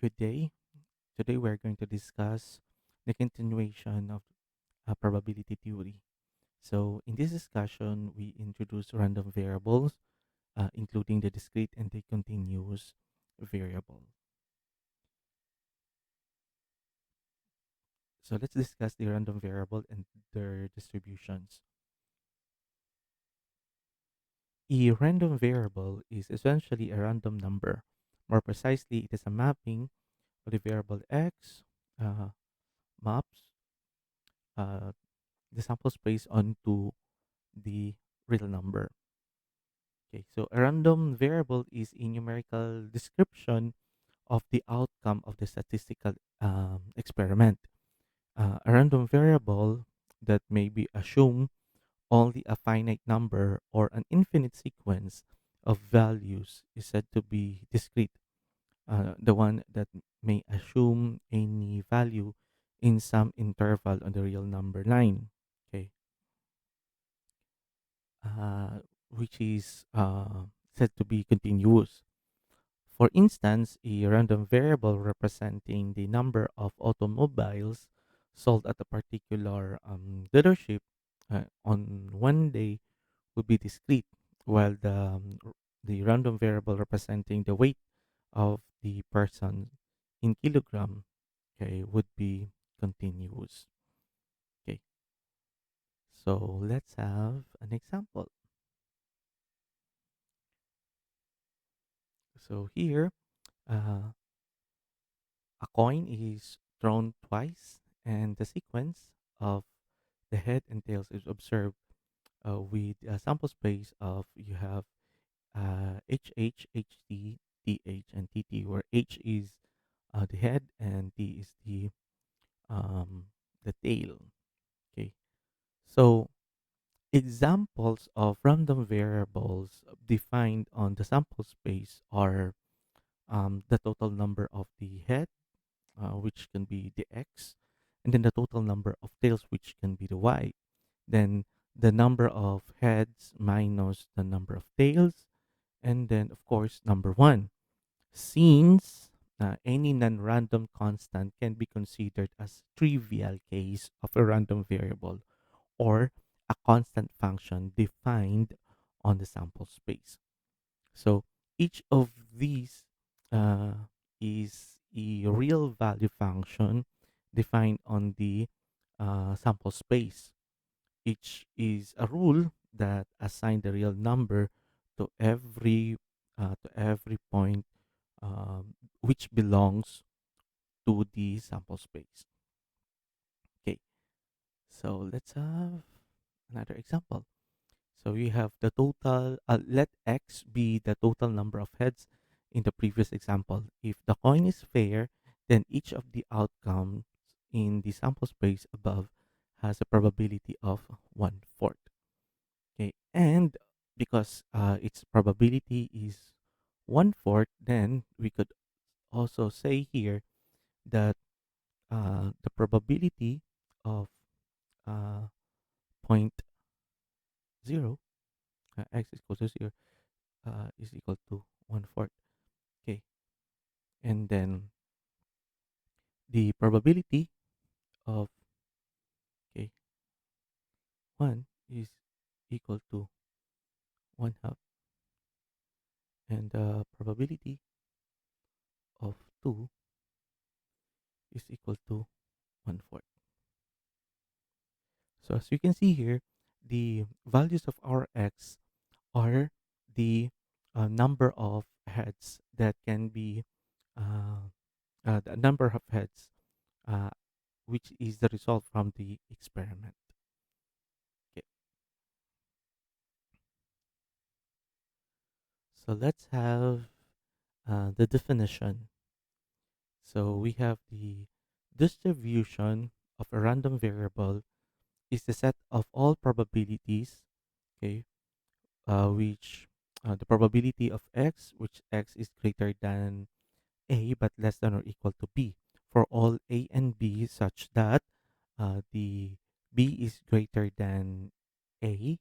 Good day. Today we're going to discuss the continuation of probability theory. So, in this discussion, we introduce random variables, including the discrete and the continuous variable. So, let's discuss the random variable and their distributions. A random variable is essentially a random number. More precisely, it is a mapping of the variable x, uh, maps uh, the sample space onto the real number. Okay, so a random variable is a numerical description of the outcome of the statistical experiment. A random variable that may be assumed only a finite number or an infinite sequence of values is said to be discrete. The one that may assume any value in some interval on the real number line. Okay, uh, which is said to be continuous. For instance, a random variable representing the number of automobiles sold at a particular dealership on one day would be discrete, while the random variable representing the weight of the person in kilogram, okay, would be continuous. Okay, so let's have an example. So here, uh, a coin is thrown twice, and the sequence of the head and tails is observed with a sample space of you have HH, HT, TH, and TT, where H is the head and T is the tail. Okay, so examples of random variables defined on the sample space are the total number of the head, which can be the x, and then the total number of tails, which can be the y. Then the number of heads minus the number of tails, and then, of course, number one. Since any non random constant can be considered as trivial case of a random variable or a constant function defined on the sample space. So each of these uh, is a real value function defined on the sample space. Each is a rule that assign the real number to every point which belongs to the sample space. Okay, so let's have another example. So we have the total, let x be the total number of heads in the previous example. If the coin is fair, then each of the outcomes in the sample space above has a probability of 1/4. Okay, and because its probability is 1/4, then we could also say here that the probability of uh, point 0, x is equal to 0, is equal to 1/4. Okay, and then the probability of, okay, 1 is equal to 1/2, and the probability of 2 is equal to 1/4. So as you can see here, the values of our x are the number of heads that can be uh, the number of heads uh, which is the result from the experiment. Okay, so let's have the definition. So we have the distribution of a random variable is the set of all probabilities, okay, which the probability of x, which x is greater than a but less than or equal to b for all a and b, such that the b is greater than a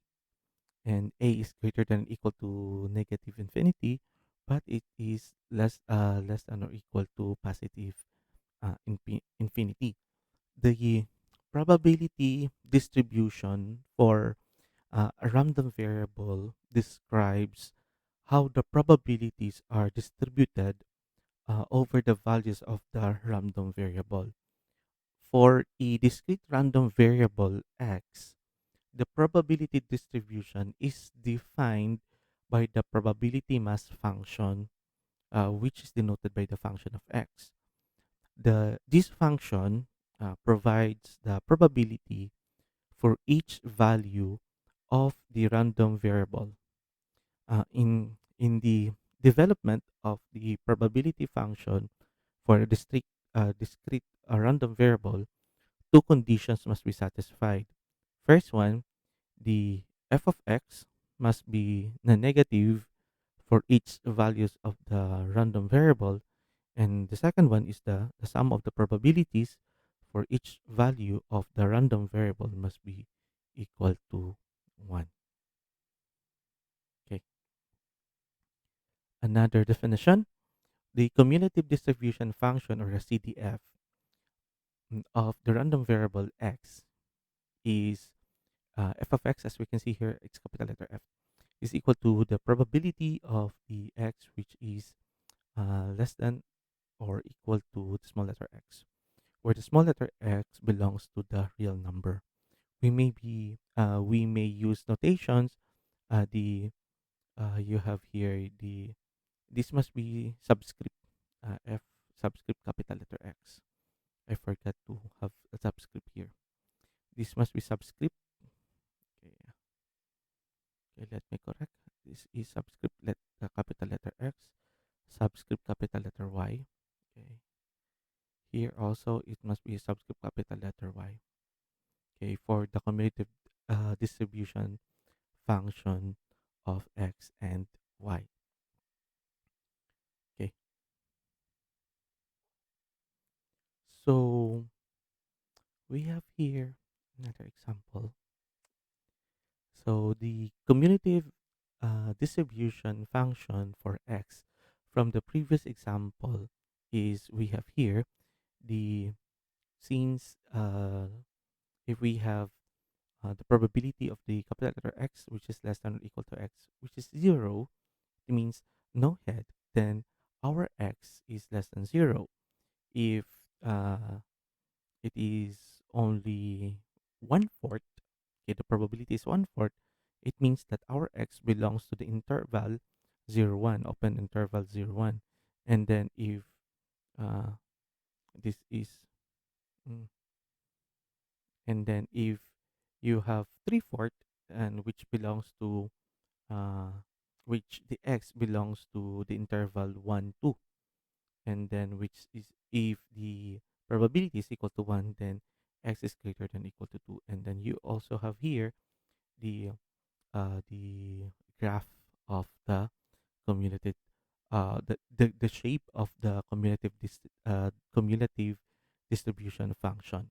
and a is greater than or equal to negative infinity, but it is less than or equal to positive infinity. The probability distribution for a random variable describes how the probabilities are distributed over the values of the random variable. For a discrete random variable x, the probability distribution is defined by the probability mass function, which is denoted by the function of x. This function provides the probability for each value of the random variable. In the development of the probability function for a discrete random variable, two conditions must be satisfied. First one, the f of x must be non-negative for each values of the random variable, and the second one is the sum of the probabilities for each value of the random variable must be equal to 1. Okay. Another definition, the cumulative distribution function, or the CDF, of the random variable x is f of x, as we can see here, it's capital letter F, is equal to the probability of the x, which is less than or equal to the small letter x, where the small letter x belongs to the real number. We may use notations. The You have here the this must be subscript f subscript capital letter x. I forgot to have a subscript here. This must be subscript. Okay, okay, let me correct. This is subscript capital letter x, subscript capital letter y. Okay. Here also it must be subscript capital letter y. Okay, for the cumulative distribution function of x and y. Okay, so we have here another example. So the cumulative distribution function for x from the previous example is, we have here the since if we have the probability of the capital letter x, which is less than or equal to x, which is 0, it means no head, then our x is less than 0. If it is only one fourth, okay, the probability is one fourth, it means that our x belongs to the interval 0 1, open interval 0 1. And then if uh, this is, mm, and then if you have 3/4, and which belongs to, uh, which the x belongs to the interval 1 2, and then which is, if the probability is equal to 1, then x is greater than equal to 2. And then you also have here the the graph of the cumulative the shape of the cumulative distribution function.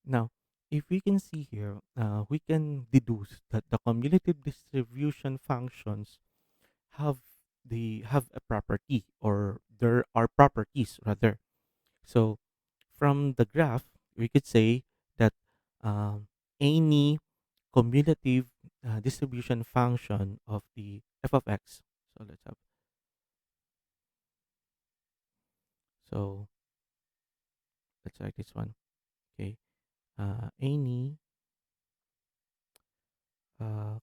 Now, if we can see here, we can deduce that the cumulative distribution functions have have a property, or there are properties rather. So from the graph, we could say that um, any cumulative distribution function of the f of x. So so let's write this one. Okay, any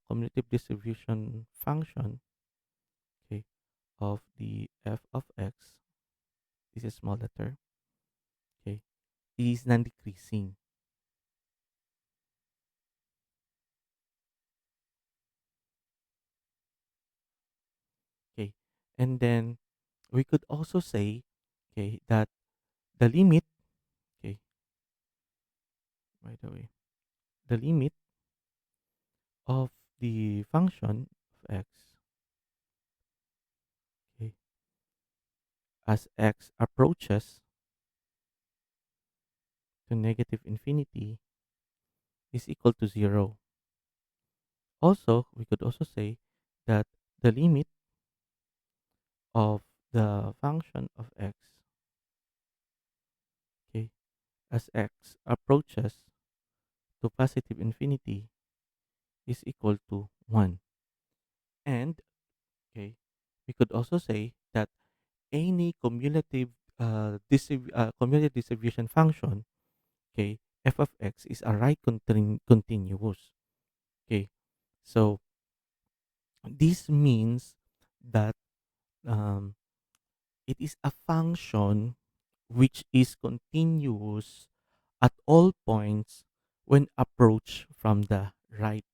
cumulative distribution function, okay, of the f of x, this is small letter, okay, is non-decreasing. Okay, and then we could also say, okay, that the limit, okay, by the way, the limit of the function of x, okay, as x approaches to negative infinity is equal to 0. Also, we could also say that the limit of the function of x, okay, as x approaches to positive infinity is equal to 1. And, okay, we could also say that any cumulative distribution function, okay, f of x is a right continuous. Okay, so this means that um, it is a function which is continuous at all points when approached from the right.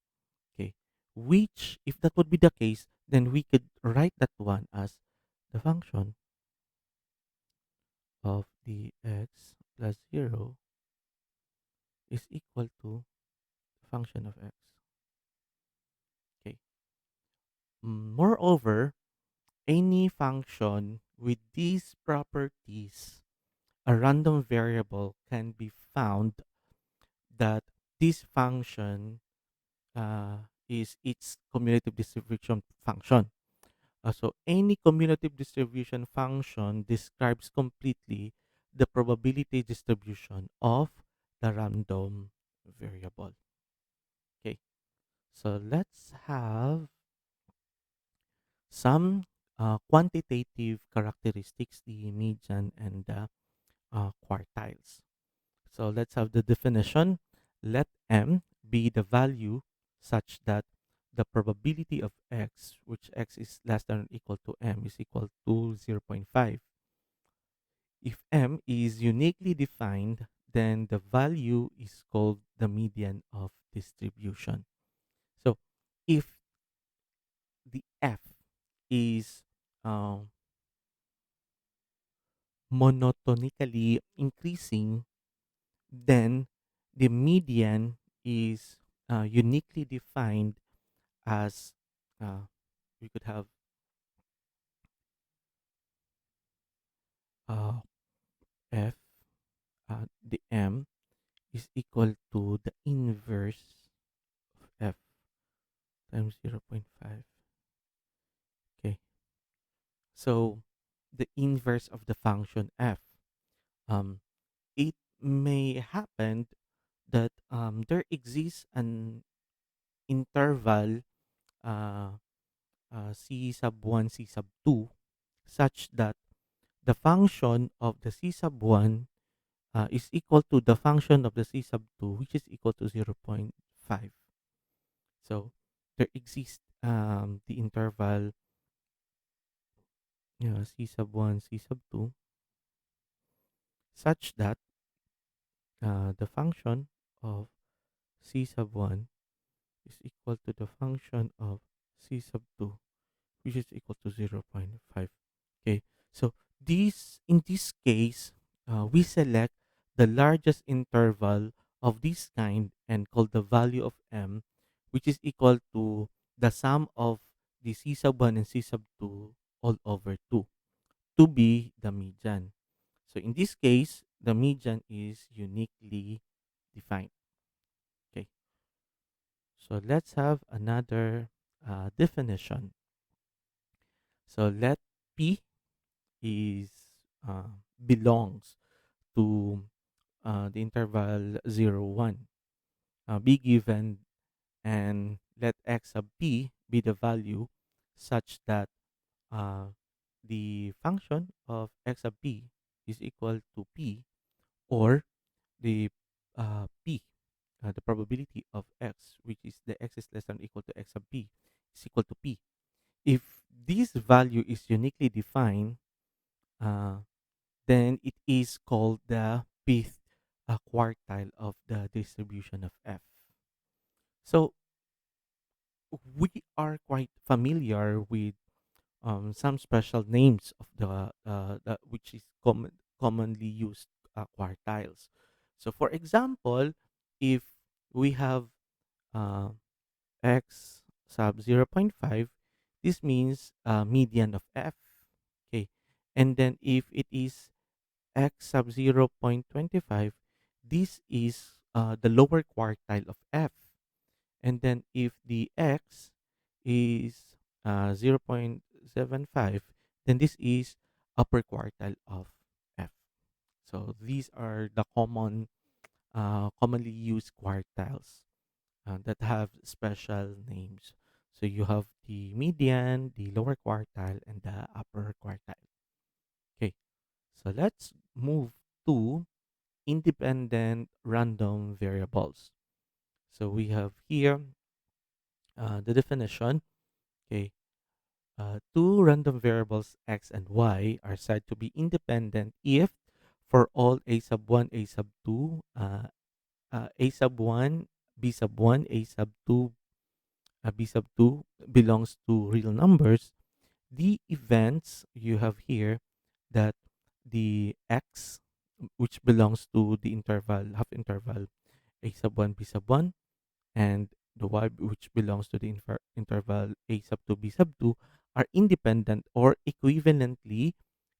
Okay, which, if that would be the case, then we could write that one as the function of the x plus 0 is equal to the function of x. Okay. Moreover, any function with these properties, a random variable can be found that this function is its cumulative distribution function. So any cumulative distribution function describes completely the probability distribution of the random variable. Okay, so let's have some quantitative characteristics, the median and the quartiles. So let's have the definition. Let m be the value such that the probability of x, which x is less than or equal to m, is equal to 0 0.5. If m is uniquely defined, then the value is called the median of distribution. So if the f is uh, monotonically increasing, then the median is uniquely defined as we could have uh, f, the m is equal to the inverse of f times 0 0.5. Okay, so the inverse of the function f. Um, it may happen that there exists an interval uh, c sub 1, c sub 2, such that the function of the c sub 1 is equal to the function of the c sub 2, which is equal to 0 0.5. So there exists the interval c sub 1, c sub 2, such that the function of c sub 1 is equal to the function of c sub 2, which is equal to 0 0.5. Okay, so in this case, we select the largest interval of this kind and call the value of m, which is equal to the sum of the c sub 1 and c sub 2 all over 2 to be the median. So in this case, the median is uniquely defined. Okay, so let's have another definition. So let p is belongs to the interval 0 1 be given, and let x sub p be the value such that uh, the function of x sub p is equal to p, or the p, the probability of x, which is the x is less than or equal to x sub p, is equal to p. If this value is uniquely defined, uh, then it is called the pth quartile of the distribution of f. So we are quite familiar with some special names of the which is commonly used quartiles. So, for example, if we have uh, x sub 0 0.5, this means median of f. Okay, and then if it is x sub 0 0.25, this is the lower quartile of f. And then if the x is 0.75, then this is upper quartile of f. So these are the commonly used quartiles that have special names. So you have the median, the lower quartile, and the upper quartile. Okay, so let's move to independent random variables. So we have here the definition. Okay, two random variables x and y are said to be independent if for all a sub 1, a sub 2, a sub 1, b sub 1, a sub 2, b sub 2 belongs to real numbers, the events you have here that the x, which belongs to the interval, half interval, a sub 1, b sub 1, and the y, which belongs to the interval a sub 2, b sub 2, are independent, or equivalently,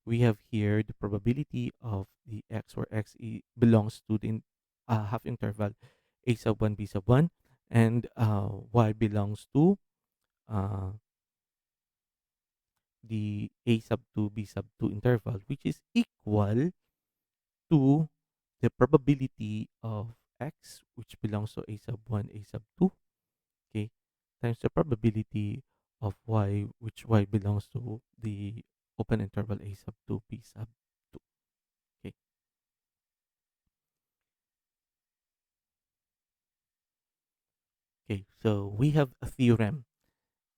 we have here the probability of the x, where belongs to the half interval a sub 1, b sub 1, and y belongs to uh, the a sub 2, b sub 2 interval, which is equal to the probability of x, which belongs to a sub 1, a sub 2, okay, times the probability of y, which y belongs to the open interval a sub 2, b sub 2. Okay, okay, so we have a theorem.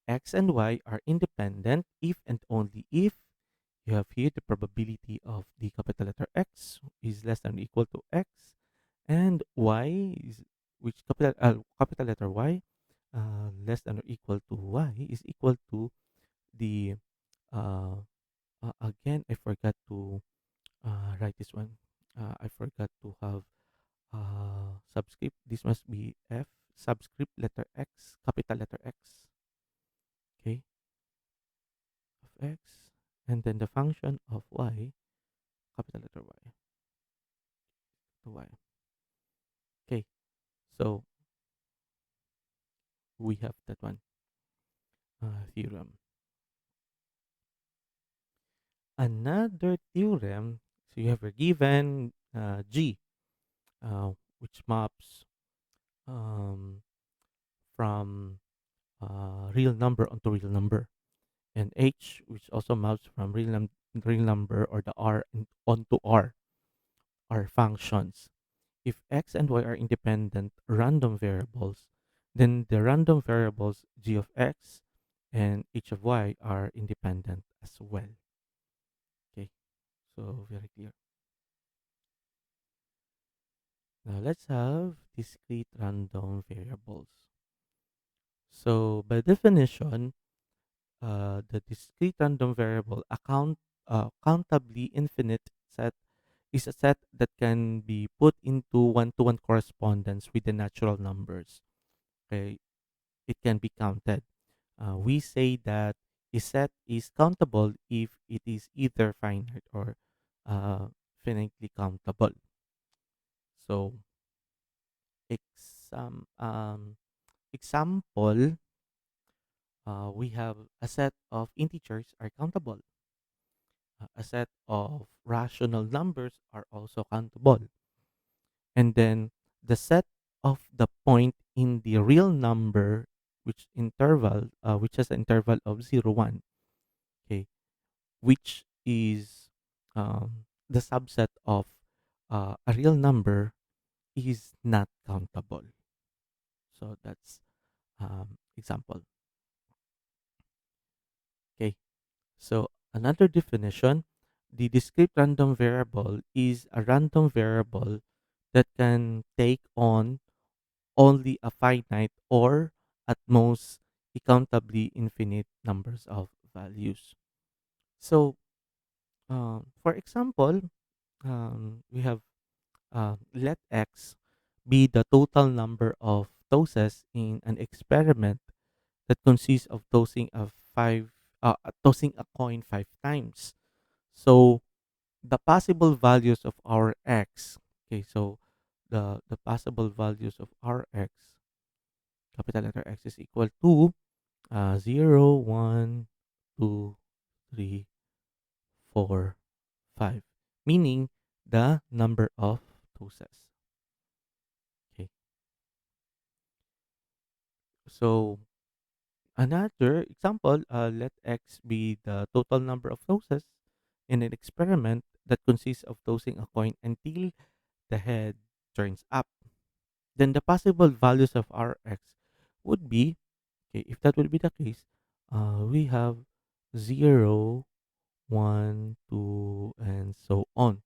X and y are independent if and only if you have here the probability of the capital letter X is less than or equal to X, and Y is, which capital letter Y less than or equal to Y is equal to the uh, again, I forgot to write this one. I forgot to have subscript. This must be F subscript letter X, capital letter X. Okay, of X, and then the function of Y, capital letter Y to Y. Okay, so we have that one theorem. Another theorem. So you have a given G, which maps um, from real number onto real number, and H, which also maps from real number, or the R onto R, are functions. If x and y are independent random variables, then the random variables g of x and h of y are independent as well. Okay, so very clear. Now let's have discrete random variables. So by definition, the discrete random variable countably infinite set is a set that can be put into one-to-one correspondence with the natural numbers. Okay, it can be counted. We say that a set is countable if it is either finite or uh, finitely countable. So, example, we have a set of integers are countable. A set of rational numbers are also countable. And then the set of the point in the real number, which has an interval of 0, 1, okay, which is the subset of a real number, is not countable. So that's example. Okay. So another definition, the discrete random variable is a random variable that can take on only a finite or at most accountably infinite numbers of values. So, for example, we have let x be the total number of doses in an experiment that consists of tossing a coin 5 times. So the possible values of our x. Okay, so the possible values of our x, capital letter X, is equal to 0, 1, 2, 3, 4, 5, meaning the number of pulses. Okay, so another example, let x be the total number of toasts in an experiment that consists of tossing a coin until the head turns up. Then the possible values of Rx would be, okay, if that would be the case, we have 0, 1, 2, and so on.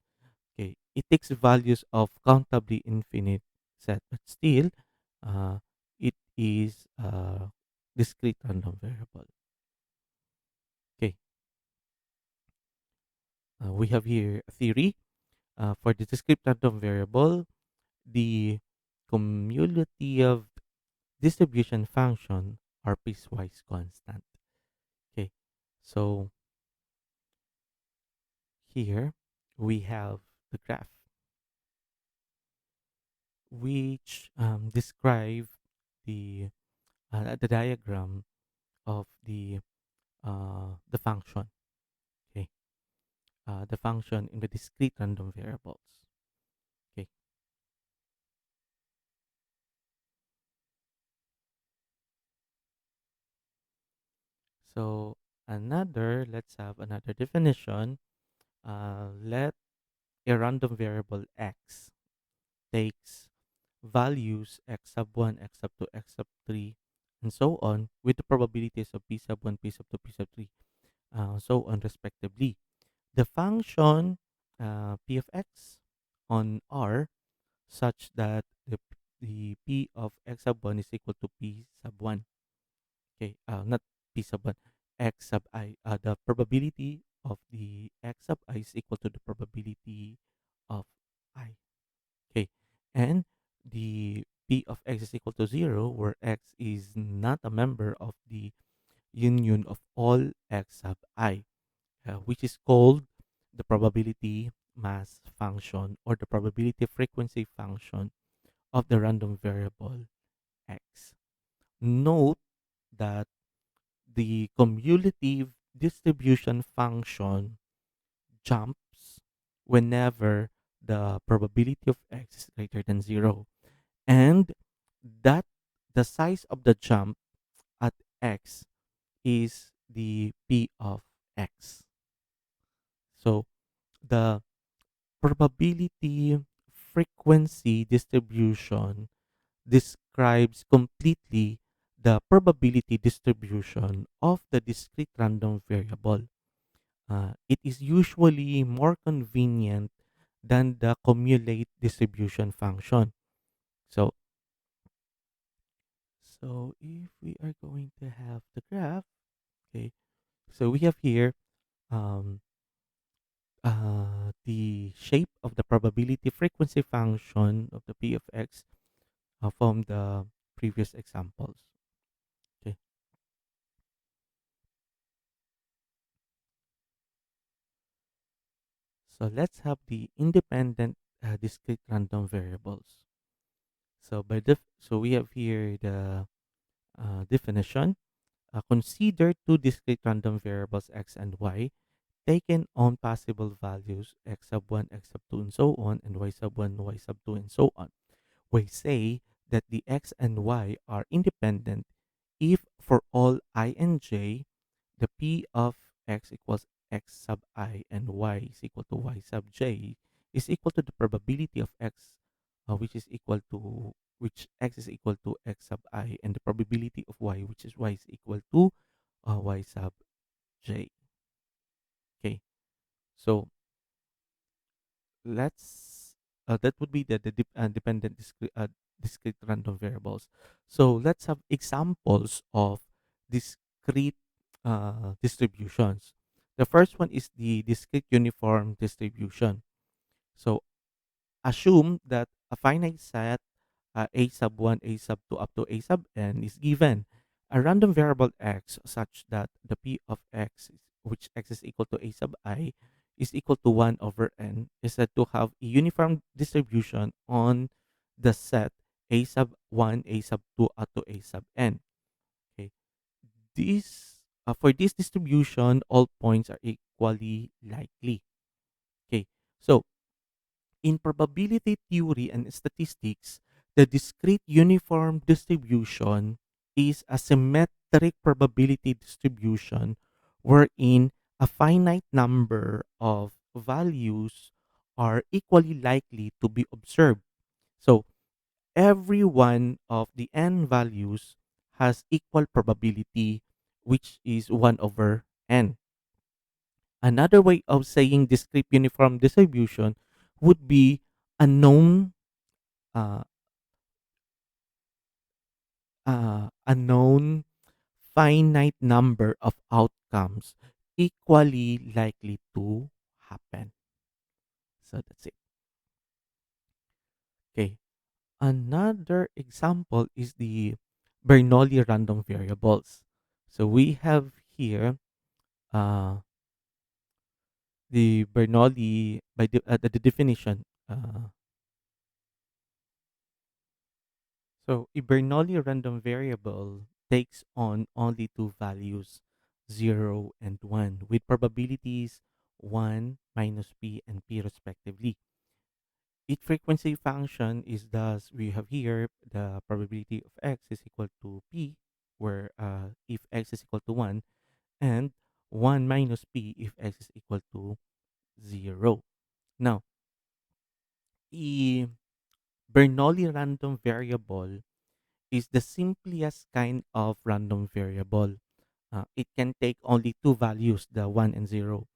Okay, it takes values of countably infinite set, but still, uh, it is a discrete random variable. Okay, we have here a theory for the discrete random variable. The cumulative distribution function are piecewise constant. Okay, so here we have the graph which describe the diagram of the function. Okay, the function in the discrete random variables. Okay, so let's have another definition. Let a random variable x takes values x sub 1, x sub 2, x sub 3, and so on with the probabilities of p sub 1, p sub 2, p sub 3, so on respectively. The function p of x on R such that the p of x sub 1 is equal to p sub 1. Okay, not p sub 1, x sub I. The probability of the x sub I is equal to the probability of I. Okay, and the p of x is equal to 0, where x is not a member of the union of all x sub I, which is called the probability mass function or the probability frequency function of the random variable x. Note that the cumulative distribution function jumps whenever the probability of x is greater than 0, and that the size of the jump at x is the p of x. So the probability frequency distribution describes completely the probability distribution of the discrete random variable. It is usually more convenient than the cumulate distribution function. So, so if we are going to have the graph, okay, so we have here um, the shape of the probability frequency function of the p of x from the previous examples. Okay, so let's have the independent discrete random variables. So we have here the definition. Consider two discrete random variables x and y taken on possible values x sub 1, x sub 2, and so on, and y sub 1, y sub 2, and so on. We say that the x and y are independent if for all I and j, the p of x equals x sub I and y is equal to y sub j is equal to the probability of x, which x is equal to x sub I, and the probability of y, which is y is equal to y sub j. Okay, so let's that would be the dependent discrete random variables. So let's have examples of discrete distributions. The first one is the discrete uniform distribution. So assume that a finite set a sub 1, a sub 2 up to a sub n is given a random variable x such that the p of x, which x is equal to a sub I, is equal to 1 over n, is said to have a uniform distribution on the set a sub 1, a sub 2 up to a sub n. Okay. This For this distribution, all points are equally likely. Okay, so in probability theory and statistics, the discrete uniform distribution is a symmetric probability distribution wherein a finite number of values are equally likely to be observed. So every one of the n values has equal probability, which is 1 over n. Another way of saying discrete uniform distribution would be a known uh, a known finite number of outcomes equally likely to happen. So that's it. Okay. Another example is the Bernoulli random variables. So we have here uh, the Bernoulli by the definition. So a Bernoulli random variable takes on only two values, 0 and 1, with probabilities 1 minus p and p respectively. Its frequency function is thus, we have here the probability of x is equal to p, where if x is equal to 1, and 1 minus p if x is equal to 0. Now, the Bernoulli random variable is the simplest kind of random variable. It can take only two values, the 1 and 0.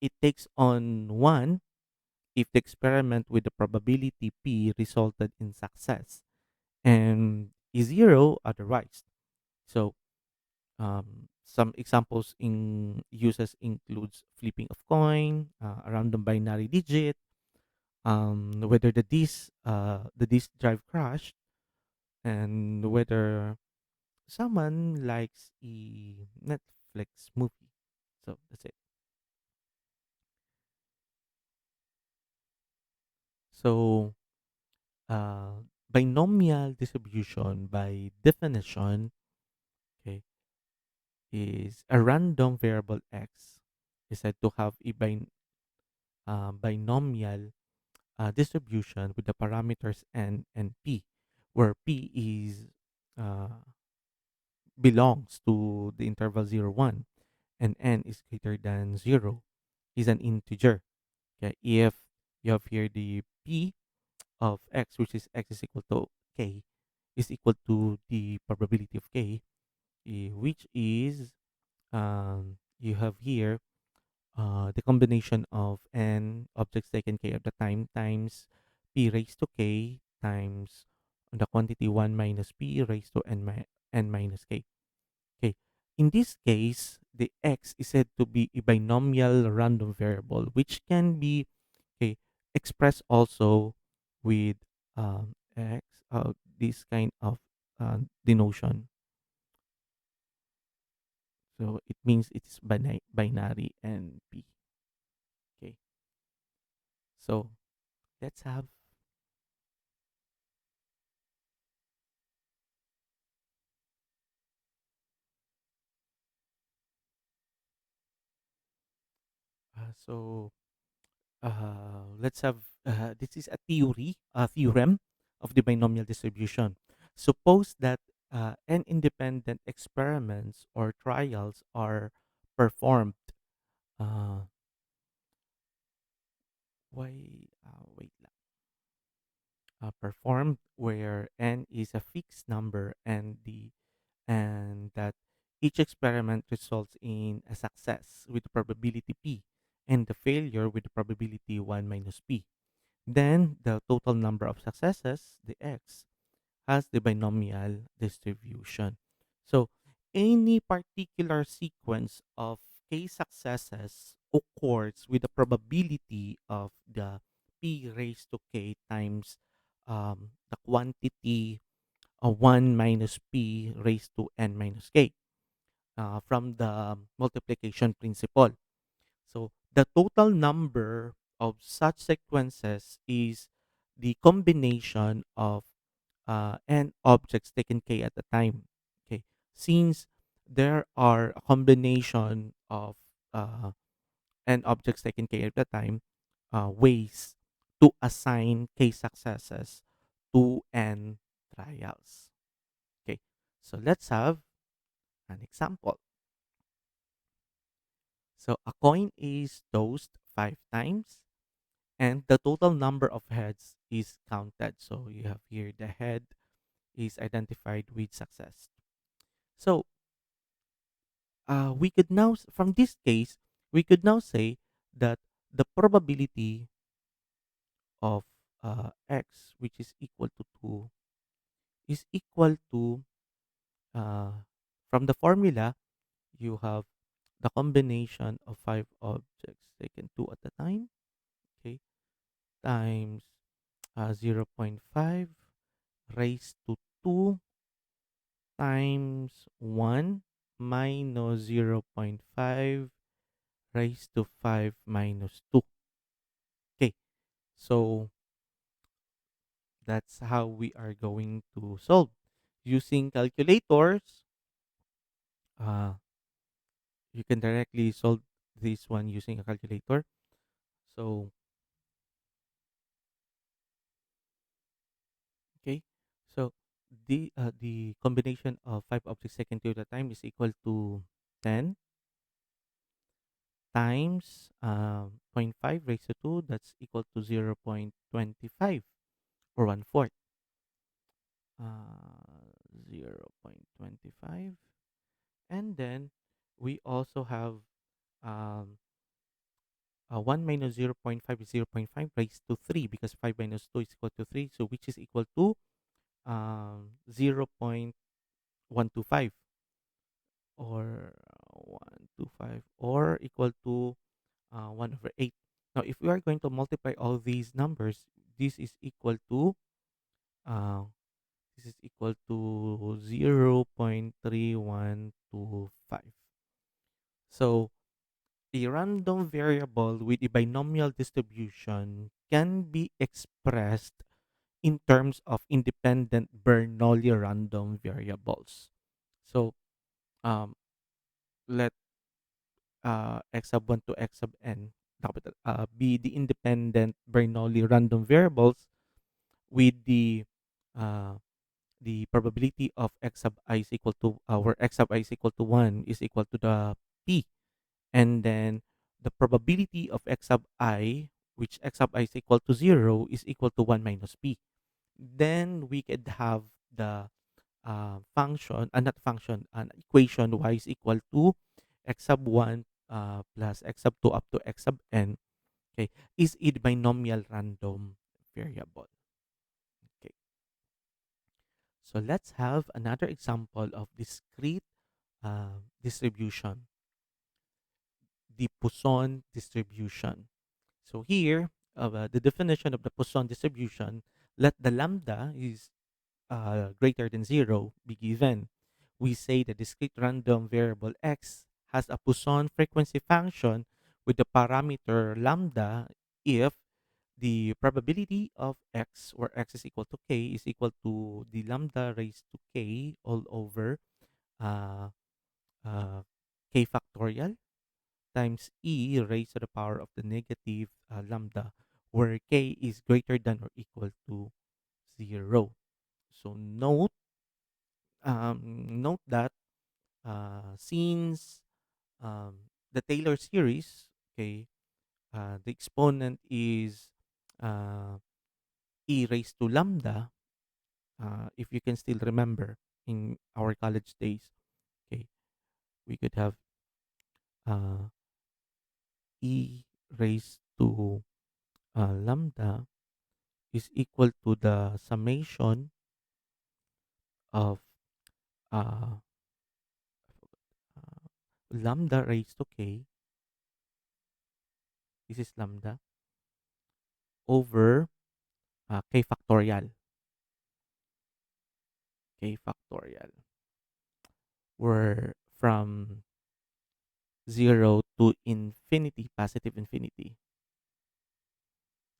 It takes on 1 if the experiment with the probability p resulted in success, and is 0 otherwise. So some examples in uses includes flipping of coin, a random binary digit, whether the disk drive crashed, and whether someone likes a Netflix movie. So that's it. So binomial distribution by definition, okay, is a random variable x is said to have a binomial distribution with the parameters n and p, where p is uh, belongs to the interval 0 1 and n is greater than 0, is an integer. Okay, if you have here the p of x, which is x is equal to k, is equal to the probability of k, which is you have here the combination of n objects taken k at the time times p raised to k times the quantity 1 minus p raised to n minus k. Okay. In this case, the x is said to be a binomial random variable, which can be, okay, expressed also with x, this kind of denotion. So it means it's binary and p. Okay. So let's have so let's have this is a theorem of the binomial distribution. Suppose that n independent experiments or trials are performed. Uh, wait lang. Performed where n is a fixed number and that each experiment results in a success with the probability p and the failure with the probability 1 minus p. Then the total number of successes, the x, has the binomial distribution. So any particular sequence of k successes occurs with the probability of the p raised to k times the quantity 1 minus p raised to n minus k from the multiplication principle. So the total number of such sequences is the combination of n objects taken k at a time. Okay, since there are a combination of n objects taken k at a time, ways to assign k successes to n trials. Okay, so let's have an example. So a coin is tossed 5 times, and the total number of heads is counted. So you have here the head is identified with success. So we could now, from this case, we could now say that the probability of x, which is equal to 2, is equal to, uh, from the formula, you have the combination of 5 objects taken 2 at a time, okay, times 0.5 raised to 2 times 1 minus 0.5 raised to 5 minus 2. Okay, so that's how we are going to solve. Using calculators, uh, you can directly solve this one using a calculator. So, okay, so the combination of 5 objects taken two at a time is equal to 10 times zero point 0.5 raised to 2. That's equal to 0.25 or 1/4. 0.25, and then we also have um, 1 minus 0.5 is 0.5 raised to 3, because 5 minus 2 is equal to 3, so which is equal to 0.125 or 125 or equal to 1 over 8. Now if we are going to multiply all these numbers, this is equal to uh, 0.3125. So a random variable with a binomial distribution can be expressed in terms of independent Bernoulli random variables. So um, let x sub 1 to x sub n capital be the independent Bernoulli random variables with uh, the probability of x sub I is equal to, where x sub I is equal to 1 is equal to the p, and then the probability of x sub I, which x sub I is equal to 0, is equal to 1 minus p. Then we could have the function, not function, an equation y is equal to x sub 1 plus x sub 2 up to x sub n, okay, is a binomial random variable. Okay, so let's have another example of discrete distribution, the Poisson distribution. So here, the definition of the Poisson distribution, let the lambda is greater than 0 be given. We say the discrete random variable x has a Poisson frequency function with the parameter lambda if the probability of x, where x is equal to k, is equal to the lambda raised to k all over uh, uh, k factorial times e raised to the power of the negative lambda, where k is greater than or equal to 0. So note that since the Taylor series, okay, the exponent is uh, e raised to lambda. If you can still remember in our college days, okay, we could have uh, e raised to lambda is equal to the summation of uh, uh, lambda raised to k. This is lambda over k factorial. K factorial. Where from 0 to infinity, positive infinity.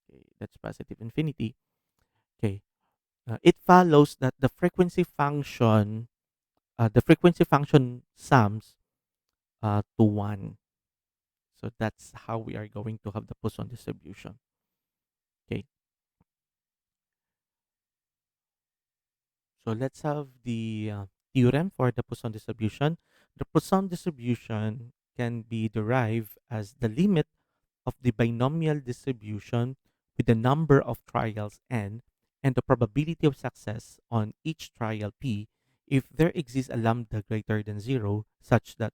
Okay, that's positive infinity. Okay, it follows that the frequency function the frequency function sums to 1. So that's how we are going to have the Poisson distribution. Okay. So let's have the theorem for the Poisson distribution. The Poisson distribution can be derived as the limit of the binomial distribution with the number of trials n and the probability of success on each trial p if there exists a lambda greater than 0 such that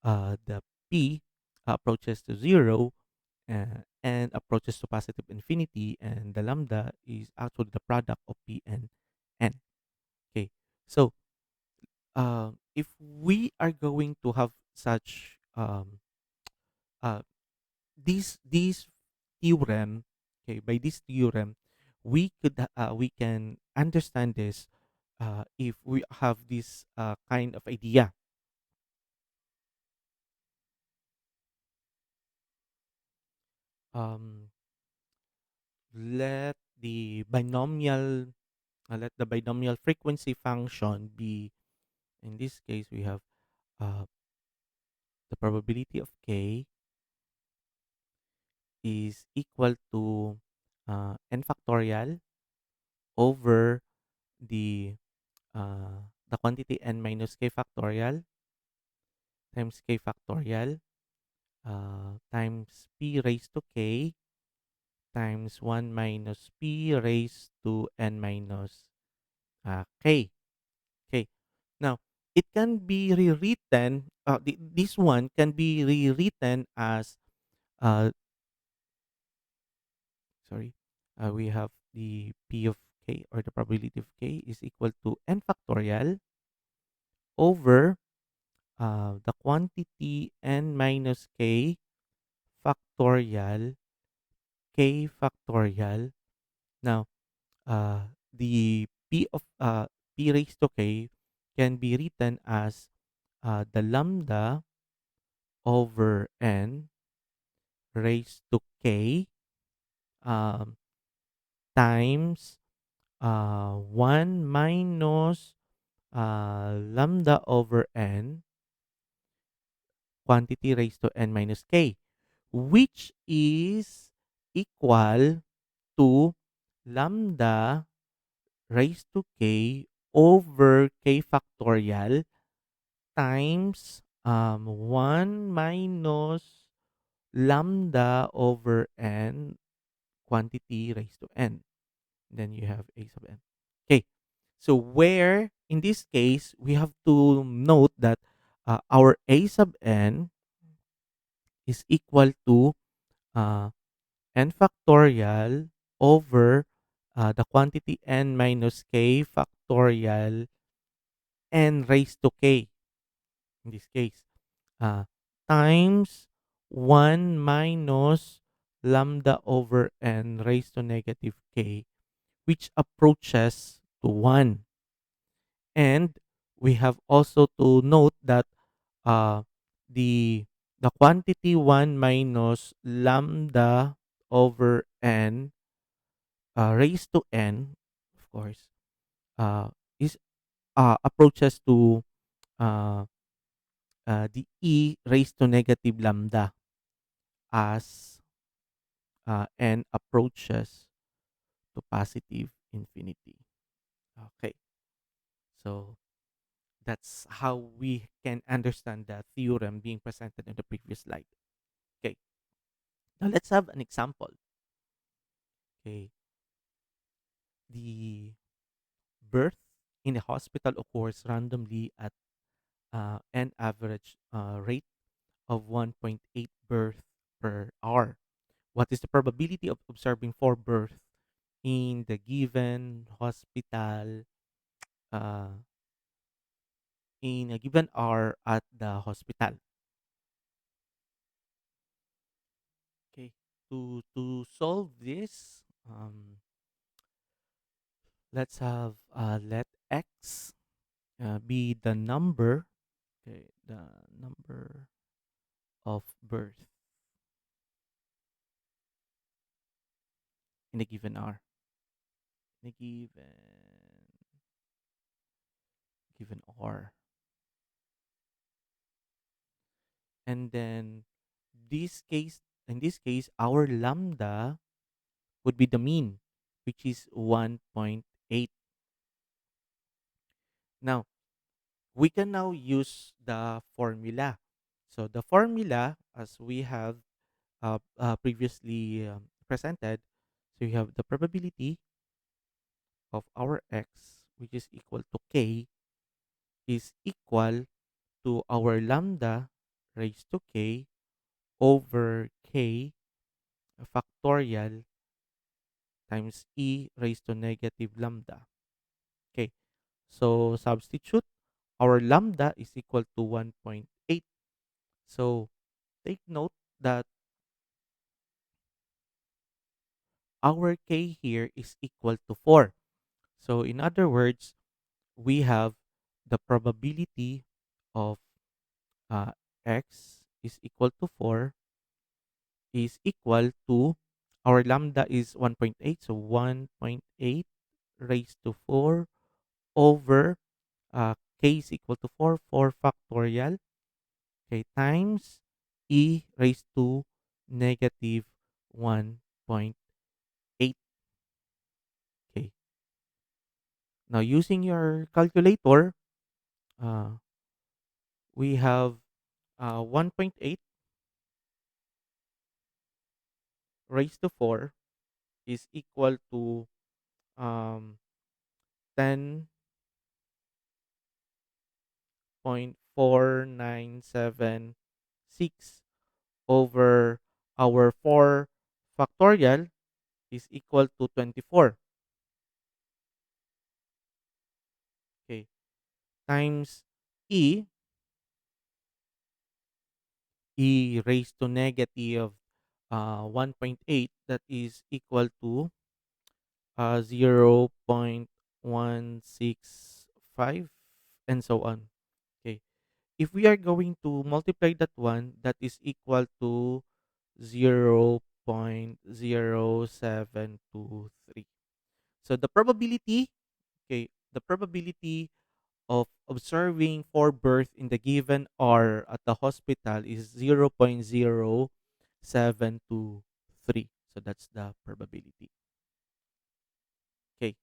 the p approaches to 0 and approaches to positive infinity, and the lambda is actually the product of p and n. Okay, so if we are going to have such uh, this theorem, okay, by this theorem, we can understand this if we have this kind of idea. Um, let the binomial let the binomial frequency function be, in this case we have uh, the probability of k is equal to n factorial over the the quantity n minus k factorial times k factorial times p raised to k times 1 minus p raised to n minus k. Okay. Now, it can be rewritten, this one can be rewritten as, uh, sorry, we have the p of k, or the probability of k is equal to n factorial over the quantity n minus k factorial k factorial. Now, the p raised to k can be written as the lambda over n raised to k um, times 1 minus lambda over n quantity raised to n minus k, which is equal to lambda raised to k over k factorial times 1 minus lambda over n quantity raised to n. Then you have a sub n. Okay. So where in this case we have to note that our a sub n is equal to uh, n factorial over the quantity n minus k factorial n raised to k, in this case, uh, times 1 minus lambda over n raised to negative k, which approaches to 1. And we have also to note that uh, the the quantity 1 minus lambda over n raised to n, of course, is approaches to uh, the e raised to negative lambda as n approaches to positive infinity. Okay, so that's how we can understand the theorem being presented in the previous slide. Okay, now let's have an example. Okay, the birth in a hospital occurs randomly at an average rate of 1.8 birth per hour. What is the probability of observing 4 births in the given hospital uh, in a given hour at the hospital? Okay, to solve this, let's have let x be the number, okay, the number of birth in a given hour, in a given hour. And then in this case, our lambda would be the mean, which is 1.8. Now, we can now use the formula. So the formula, as we have previously presented, so you have the probability of our x, which is equal to k, is equal to our lambda raised to k over k factorial times e raised to negative lambda. Okay, so substitute our lambda is equal to 1.8. So take note that our k here is equal to 4. So in other words, we have the probability of uh, x is equal to 4 is equal to our lambda is 1.8. So 1.8 raised to 4 over k is equal to 4 factorial, okay, times e raised to negative 1.8. Okay. Now using your calculator, uh, we have 1.8 raised to 4 is equal to um, 10.4976 over our 4 factorial is equal to 24. Okay, times e raised to negative 1.8, that is equal to 0.165 and so on. Okay, if we are going to multiply that one, that is equal to 0.0723. So the probability, okay, the probability of observing for birth in the given hour at the hospital is 0.0723. So that's the probability. Okay.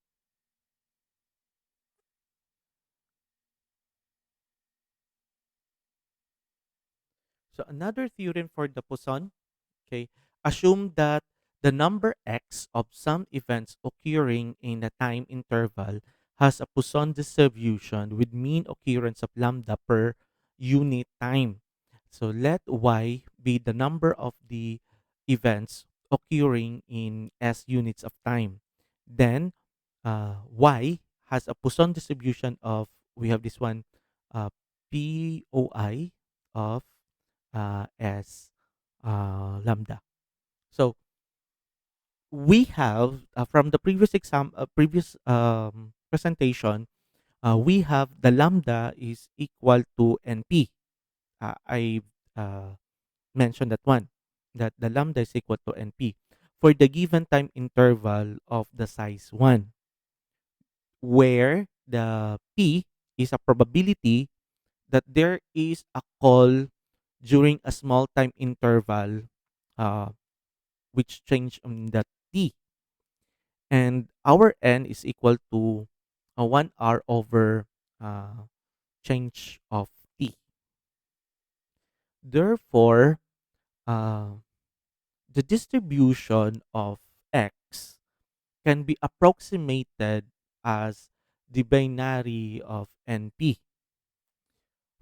So another theorem for the Poisson, okay, assume that the number x of some events occurring in a time interval has a Poisson distribution with mean occurrence of lambda per unit time. So let y be the number of the events occurring in s units of time. Then y has a Poisson distribution of, we have this one, uh, POI of as lambda. So we have from the previous presentation, we have the lambda is equal to np. I uh, mentioned that one, that the lambda is equal to np for the given time interval of the size 1, where the p is a probability that there is a call during a small time interval, uh, which change in the t, and our n is equal to 1 r over change of t. Therefore, uh, the distribution of x can be approximated as the binary of np.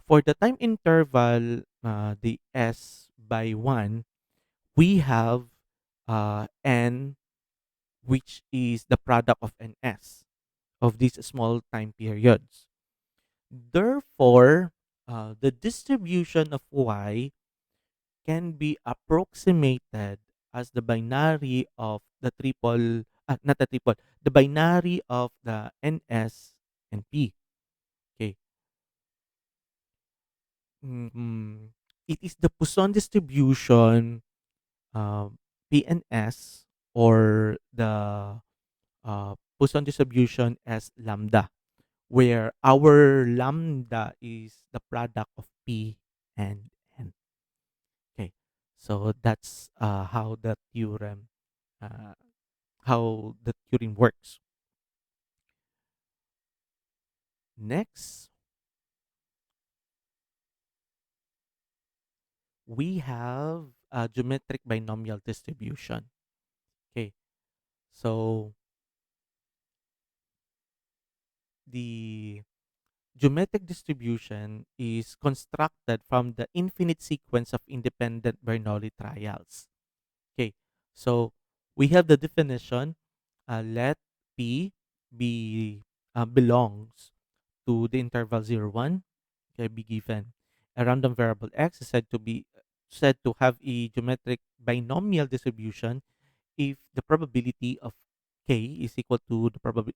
For the time interval, the s by 1, we have n, which is the product of ns of these small time periods. Therefore, the distribution of y can be approximated as the binary of the triple, not the triple, the binary of the ns and p. Okay. Mm, it is the Poisson distribution, uh, PNS, or the Poisson distribution as lambda, where our lambda is the product of P and N. So that's uh, how the theorem works. Next, we have a geometric binomial distribution. Okay, so the geometric distribution is constructed from the infinite sequence of independent Bernoulli trials. Okay, so we have the definition. Let P be belongs to the interval 0, 1. Okay, be given a random variable x is said to have a geometric binomial distribution if the probability of k is equal to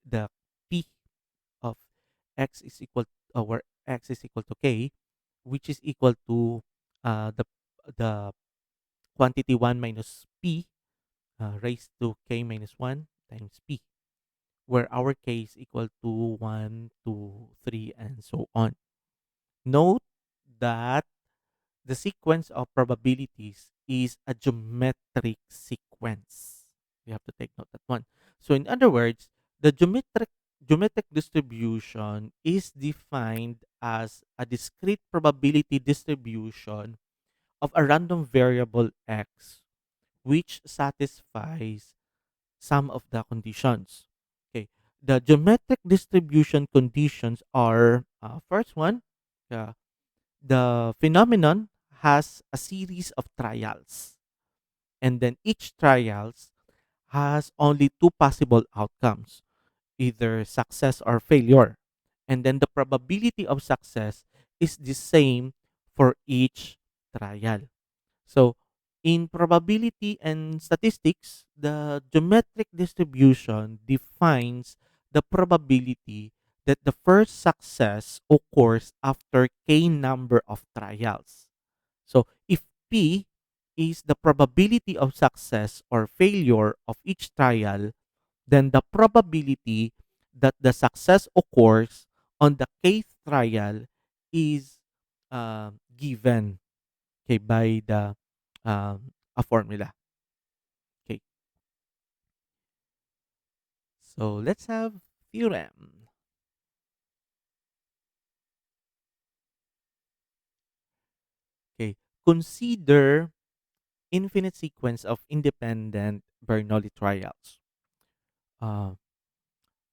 the p of x is equal where x is equal to k, which is equal to the quantity 1 minus p raised to k minus 1 times p, where our k is equal to 1, 2, 3, and so on. Note that the sequence of probabilities is a geometric sequence. You have to take note that one. So in other words, the geometric distribution is defined as a discrete probability distribution of a random variable x which satisfies some of the conditions. Okay. The geometric distribution conditions are first one, uh, the phenomenon has a series of trials, and then each trials has only two possible outcomes, either success or failure, and then the probability of success is the same for each trial. So in probability and statistics, the geometric distribution defines the probability that the first success occurs after k number of trials. So if P is the probability of success or failure of each trial, then the probability that the success occurs on the kth trial is given, okay, by the a formula. Okay, so let's have theorem. Okay, consider infinite sequence of independent Bernoulli trials. Uh,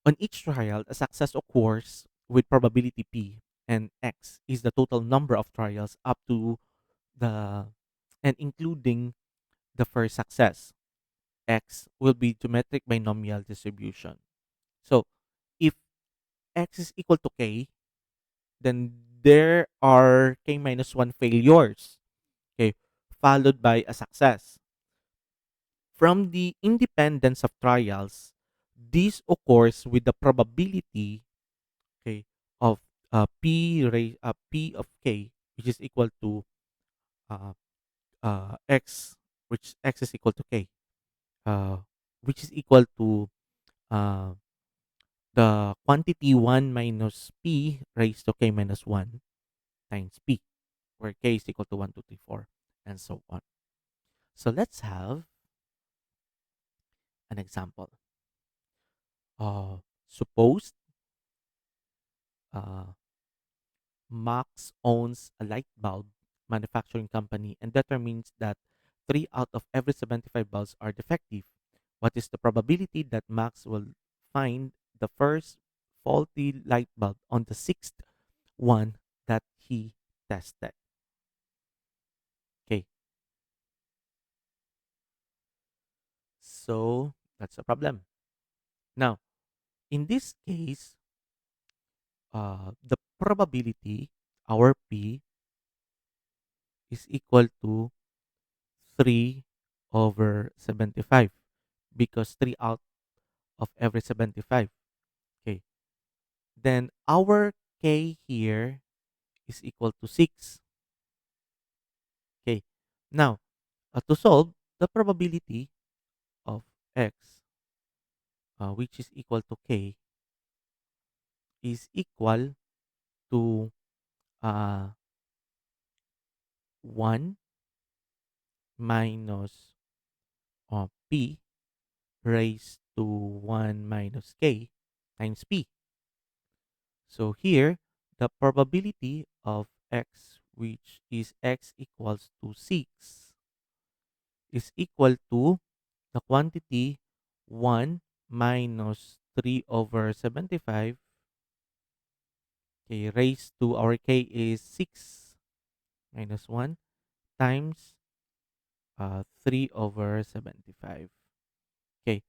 on each trial, a success occurs with probability p, and x is the total number of trials up to the and including the first success. X will be geometric binomial distribution. So if x is equal to k, then there are k minus 1 failures, okay, followed by a success. From the independence of trials, this occurs with the probability, okay, of p of k, which is equal to uh, x, which x is equal to k, uh, which is equal to uh, the quantity 1 minus p raised to k minus 1 times p, where k is equal to 1, 2, 3, 4, and so on. So let's have an example. Suppose uh, Max owns a light bulb manufacturing company and determines that 3 out of every 75 bulbs are defective. What is the probability that Max will find the first faulty light bulb on the sixth one that he tested? Okay, so that's a problem. Now, in this case, the probability, our P, is equal to 3 over 75 because 3 out of every 75. Okay. Then our K here is equal to 6. Okay. Now, to solve, the probability of X, which is equal to K, is equal to uh, 1 minus p raised to 1 minus k times p. So here, the probability of x, which is x equals to 6, is equal to the quantity 1 minus 3 over 75, okay, raised to our k is 6 minus 1 times 3 over 75. Okay,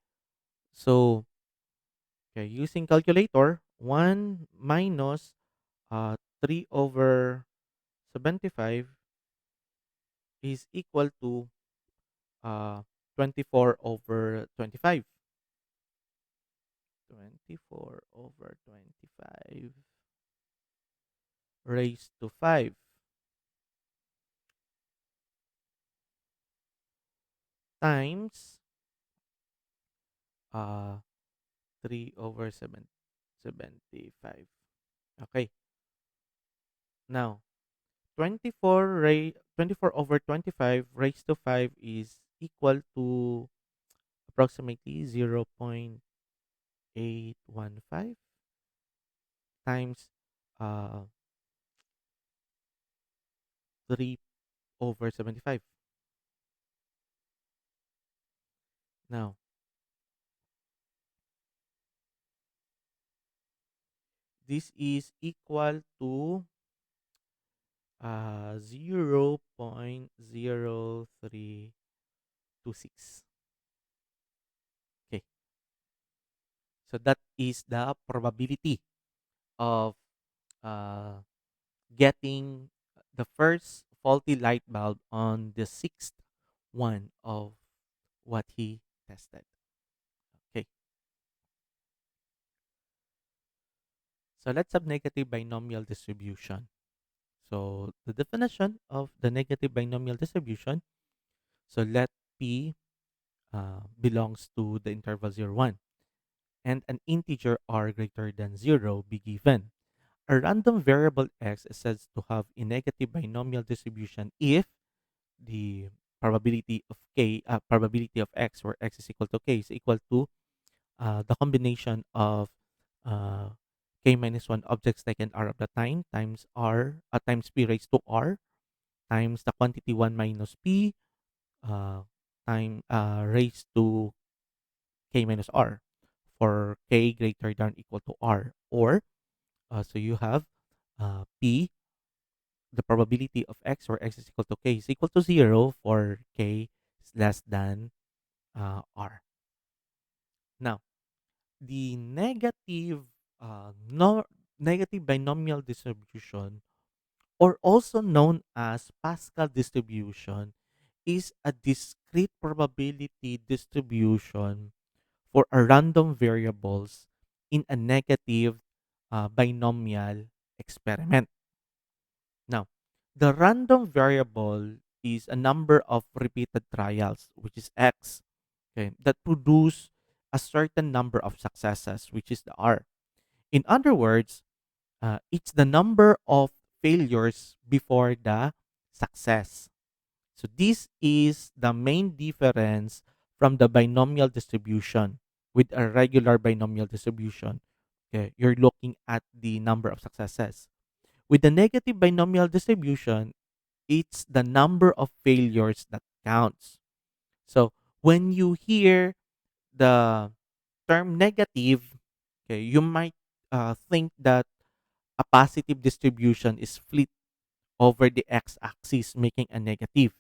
so okay, using calculator, 1 minus 3 over 75 is equal to uh, 24 over 25. 24 over 25 raised to 5 times 3 over 75. Okay. Now, 24 over 25 raised to 5 is equal to approximately 0.815 times uh, 3 over 75. Now, this is equal to 0.0326. Okay, so that is the probability of uh, getting the first faulty light bulb on the sixth one of what he tested. Okay, so let's have negative binomial distribution. So the definition of the negative binomial distribution, so let P belongs to the interval 0, 1 and an integer r greater than 0 be given. A random variable x is said to have a negative binomial distribution if the probability of x, where x is equal to k, is equal to the combination of uh, k minus 1 objects taken r of the time times r times p raised to r times the quantity 1 minus p uh, time raised to k minus r for k greater than equal to r, or so you have p, the probability of x, where x is equal to k, is equal to 0 for k is less than r. Now, the no negative binomial distribution, or also known as Pascal distribution, is a discrete probability distribution for a random variables in a negative binomial experiment. Now, the random variable is a number of repeated trials, which is x, okay, that produce a certain number of successes, which is the r. In other words, it's the number of failures before the success. So this is the main difference from the binomial distribution. With a regular binomial distribution, okay, you're looking at the number of successes. With the negative binomial distribution, it's the number of failures that counts. So when you hear the term negative, okay, you might think that a positive distribution is flipped over the x-axis, making a negative.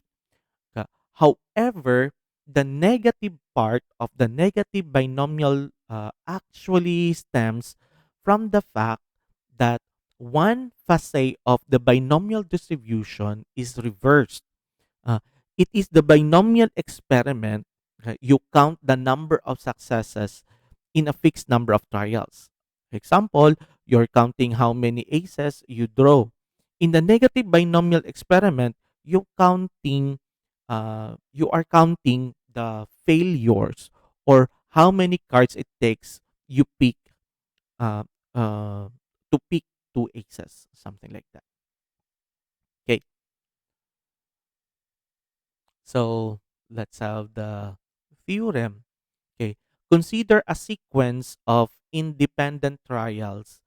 However, the negative part of the negative binomial actually stems from the fact that one facet of the binomial distribution is reversed. Uh, it is the binomial experiment. You count the number of successes in a fixed number of trials. Example, you're counting how many aces you draw. In the negative binomial experiment, you are counting the failures, or how many cards it takes you pick uh, uh, to pick two aces, something like that. Okay. So let's have the theorem. Okay. Consider a sequence of independent trials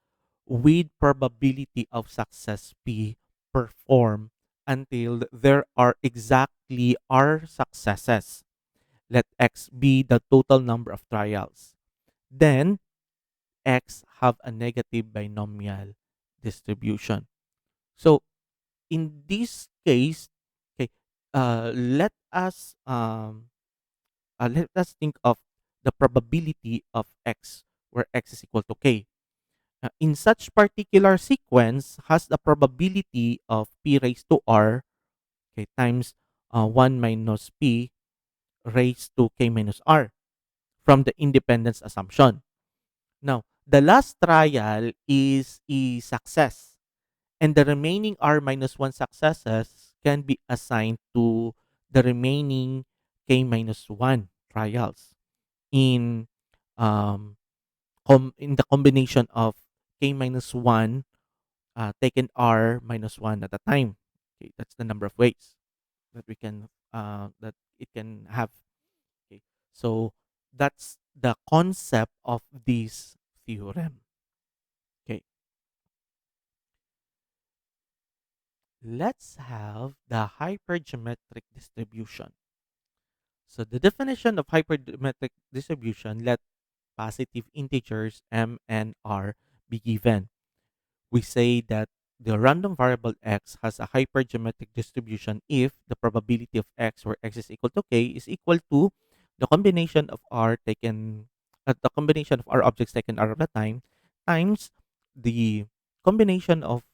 with probability of success P perform until there are exactly R successes. Let X be the total number of trials. Then X have a negative binomial distribution. So in this case, okay, let us think of the probability of X where X is equal to K. In such particular sequence has the probability of P raised to R, okay, times 1 minus P raised to K minus R from the independence assumption. Now, the last trial is a success, and the remaining R minus 1 successes can be assigned to the remaining K minus 1 trials in um, in the combination of K minus 1 taken R minus 1 at a time. Okay, that's the number of ways that we can that it can have. Okay, so that's the concept of this theorem. Okay, let's have the hypergeometric distribution. So the definition of hypergeometric distribution, let positive integers m and r be given. We say that the random variable x has a hypergeometric distribution if the probability of x where x is equal to k is equal to the combination of r taken the combination of r objects taken r of the time times the combination of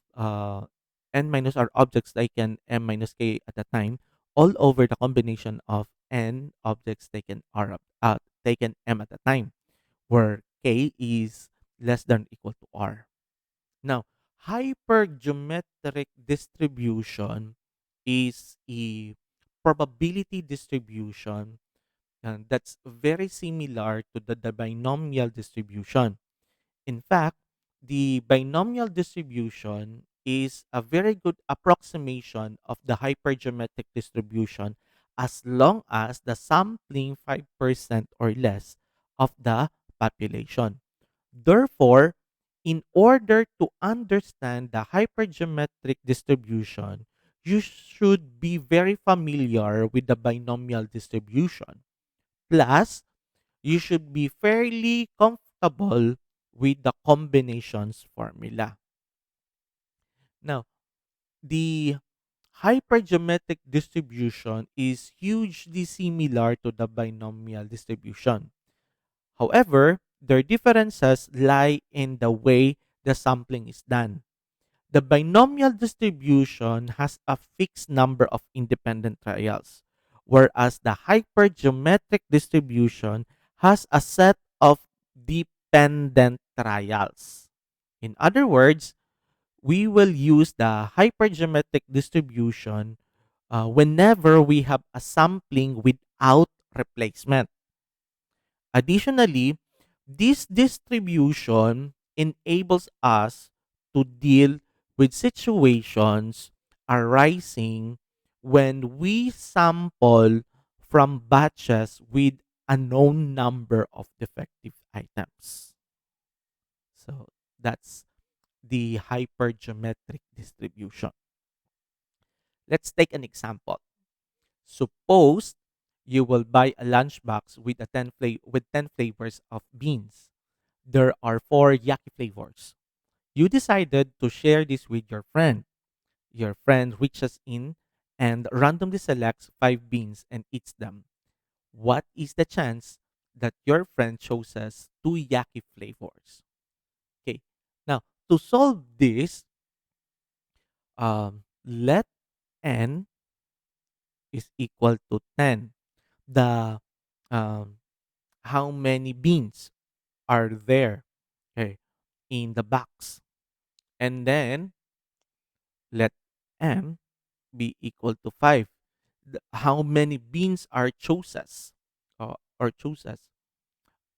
n minus r objects taken m minus k at a time all over the combination of n objects taken taken m at a time where k is less than or equal to r. Now, hypergeometric distribution is a probability distribution and that's very similar to the binomial distribution. In fact, the binomial distribution is a very good approximation of the hypergeometric distribution as long as the sampling 5% or less of the population. Therefore, in order to understand the hypergeometric distribution, you should be very familiar with the binomial distribution. Plus, you should be fairly comfortable with the combinations formula. Now, the hypergeometric distribution is hugely similar to the binomial distribution. However, their differences lie in the way the sampling is done. The binomial distribution has a fixed number of independent trials, whereas the hypergeometric distribution has a set of dependent trials. In other words, we will use the hypergeometric distribution whenever we have a sampling without replacement. Additionally, this distribution enables us to deal with situations arising when we sample from batches with a known number of defective items. So that's the hypergeometric distribution. Let's take an example. Suppose you will buy a lunchbox with 10 flavors of beans. There are 4 yaki flavors. You decided to share this with your friend. Your friend reaches in and randomly selects 5 beans and eats them. What is the chance that your friend chooses 2 yaki flavors? Okay. Now, to solve this, let n is equal to 10. The um, how many beans are there, okay, in the box, and then let m be equal to 5. How many beans are chooses or chooses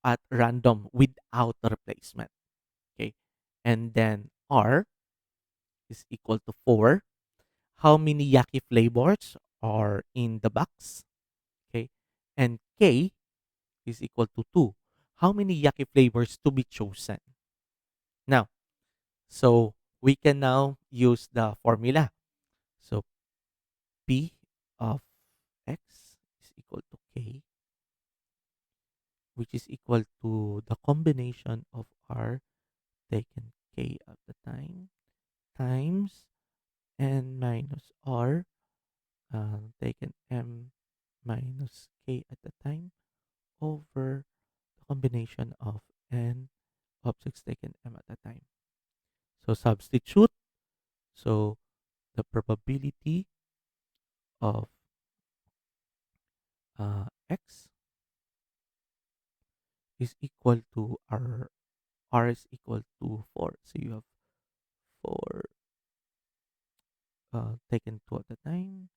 at random without replacement, okay, and then r is equal to 4. How many yaki flavors are in the box, okay, and k is equal to 2, how many yaki flavors to be chosen? Now, so we can now use the formula. So P of x is equal to k, which is equal to the combination of r taken k at the time times n minus r taken m minus k at the time over the combination of n objects taken m at a time. So substitute. So the probability of x is equal to r is equal to 4. So you have 4 taken 2 at a time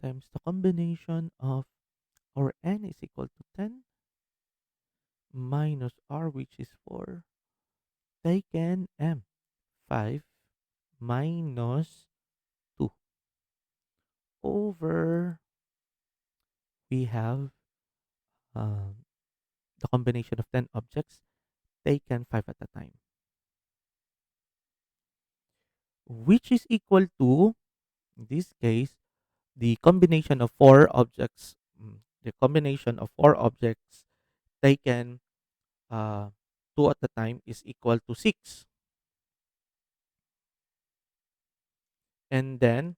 times the combination of our n is equal to 10 minus r, which is 4, taken m, 5 minus 2 over, we have um, the combination of 10 objects taken 5 at a time, which is equal to, in this case, the combination of 4 objects, the combination of 4 objects taken 2 at a time is equal to 6. And then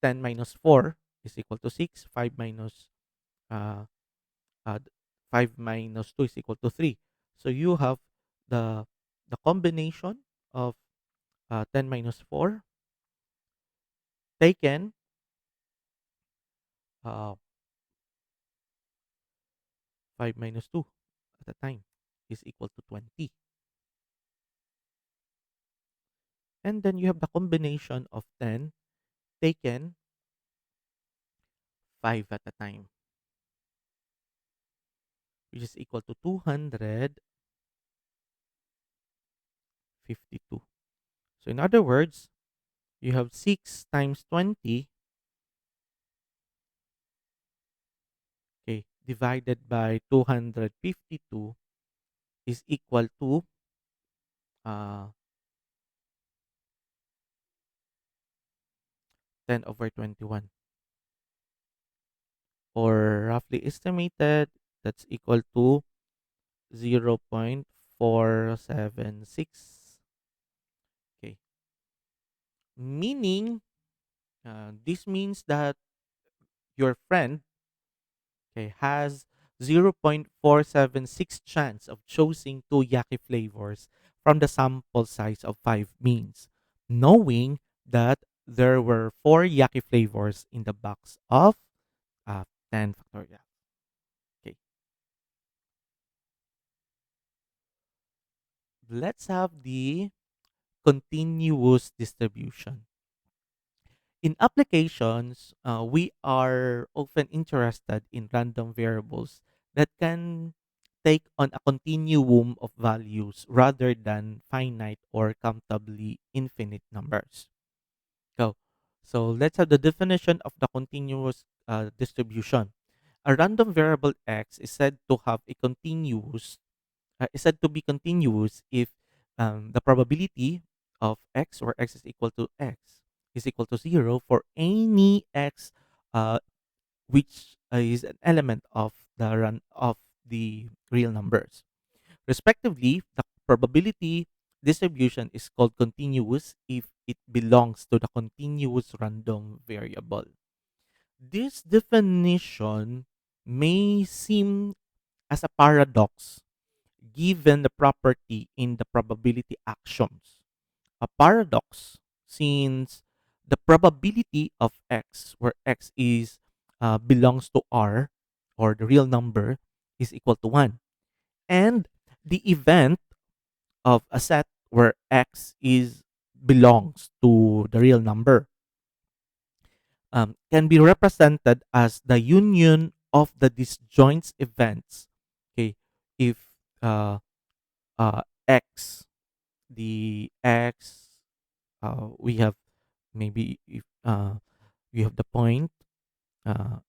10 minus 4 is equal to 6. 5 minus uh, uh, 5 minus 2 is equal to 3. So you have the combination of 10 minus 4 taken uh, 5 minus 2 at a time is equal to 20. And then you have the combination of 10 taken 5 at a time, which is equal to 252. So in other words, you have 6 times 20, okay, divided by 252 is equal to uh, 10 over 21. Or roughly estimated, that's equal to 0.476. Okay. Meaning, this means that your friend, okay, has 0.476 chance of choosing two yaki flavors from the sample size of 5 means, knowing that there were 4 yaki flavors in the box of 10 factorial. Okay, let's have the continuous distribution. In applications, we are often interested in random variables that can take on a continuum of values rather than finite or countably infinite numbers. Go. So let's have the definition of the continuous distribution. A random variable x is said to have a continuous is said to be continuous if the probability of x, or x is equal to x, is equal to 0 for any x uh, which is an element of the real numbers. Respectively, the probability distribution is called continuous if it belongs to the continuous random variable. This definition may seem as a paradox given the property in the probability axioms. A paradox, since the probability of x, where x is belongs to r, or the real number, is equal to 1, and the event of a set where x is belongs to the real number can be represented as the union of the disjoint events. Okay, if uh, x, the x, we have, maybe if we have the point, uh,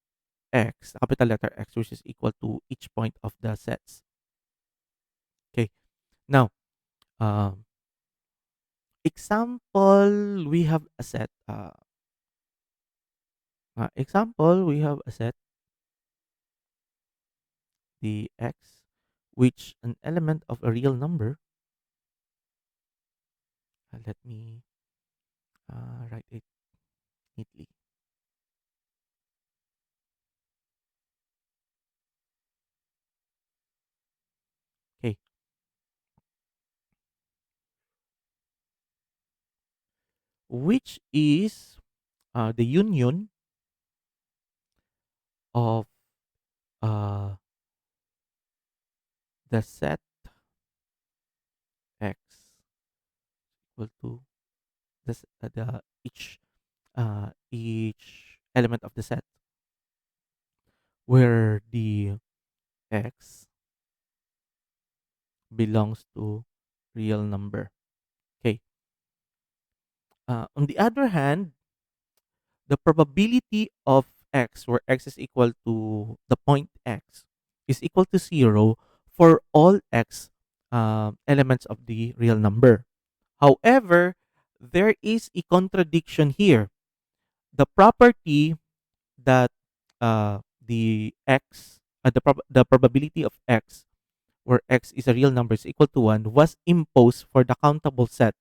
x, the capital letter X, which is equal to each point of the sets. Okay. Now, um, example, we have a set. Example, we have a set, the X, which an element of a real number. Let me write it neatly. Okay. Which is the union of uh, the set X equal to the each element of the set, where the X belongs to real number. Okay. On the other hand, the probability of X, where X is equal to the point X, is equal to 0 for all X elements of the real number. However, there is a contradiction here. The property that the probability of X, where X is a real number, is equal to 1, was imposed for the countable set,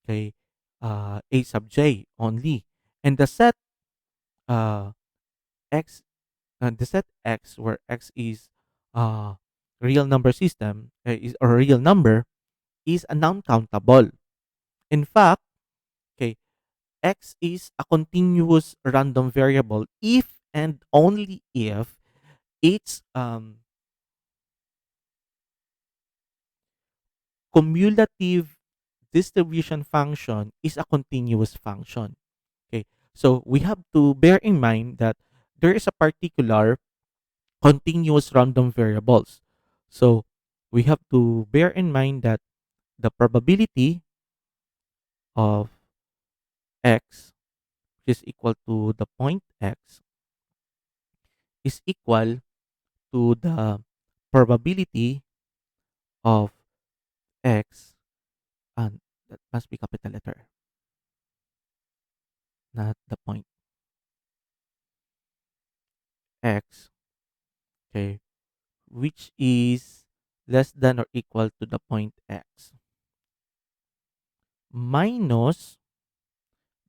okay, A sub j only. And uh, X, the set X, where X is real number system, is or real number, is a non-countable. In fact, okay, X is a continuous random variable if and only if its cumulative distribution function is a continuous function. Okay, so we have to bear in mind that there is a particular continuous random variables. So we have to bear in mind that the probability of X, which is equal to the point X, is equal to the probability of X, and that must be capital letter, not the point X, okay, which is less than or equal to the point X, minus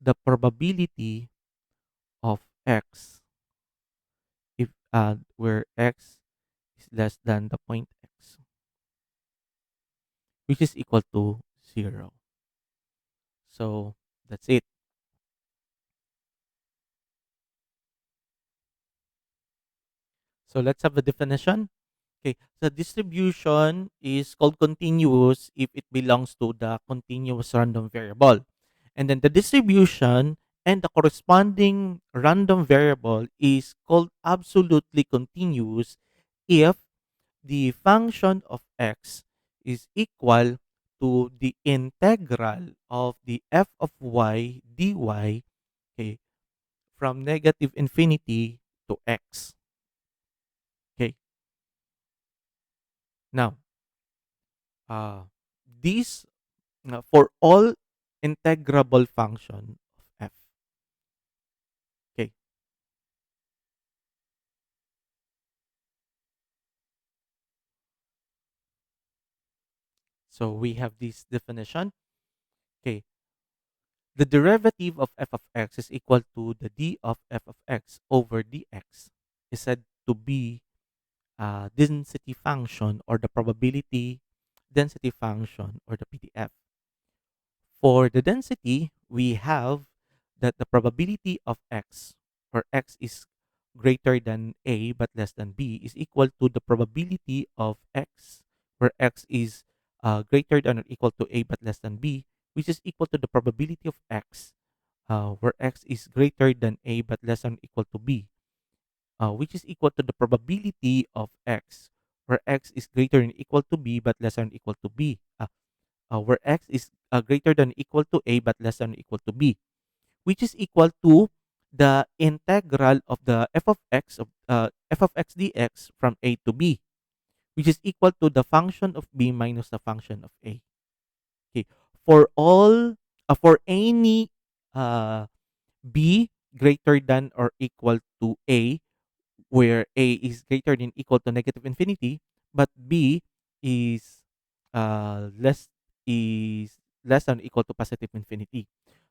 the probability of X if where X is less than the point X, which is equal to 0. So that's it. So let's have the definition. Okay, the distribution is called continuous if it belongs to the continuous random variable. And then the distribution and the corresponding random variable is called absolutely continuous if the function of x is equal to the integral of the f of y dy, okay, from negative infinity to x. Okay, now uh, these for all integrable function of f. Okay, so we have this definition. Okay, the derivative of f of x is equal to the d of f of x over dx is said to be a density function or the probability density function or the PDF. For the density, we have that the probability of x, where x is greater than a but less than b, is equal to the probability of x, where x is greater than or equal to a but less than b, which is equal to the probability of x, where x is greater than a but less than or equal to b, which is equal to the probability of x, where x is greater than or equal to b but less than or equal to b, where x is greater than or equal to a but less than or equal to b, which is equal to the integral of the f of x dx from a to b, which is equal to the function of b minus the function of a. Okay, for all for any uh, b greater than or equal to a, where a is greater than equal to negative infinity, but b is less is less than or equal to positive infinity.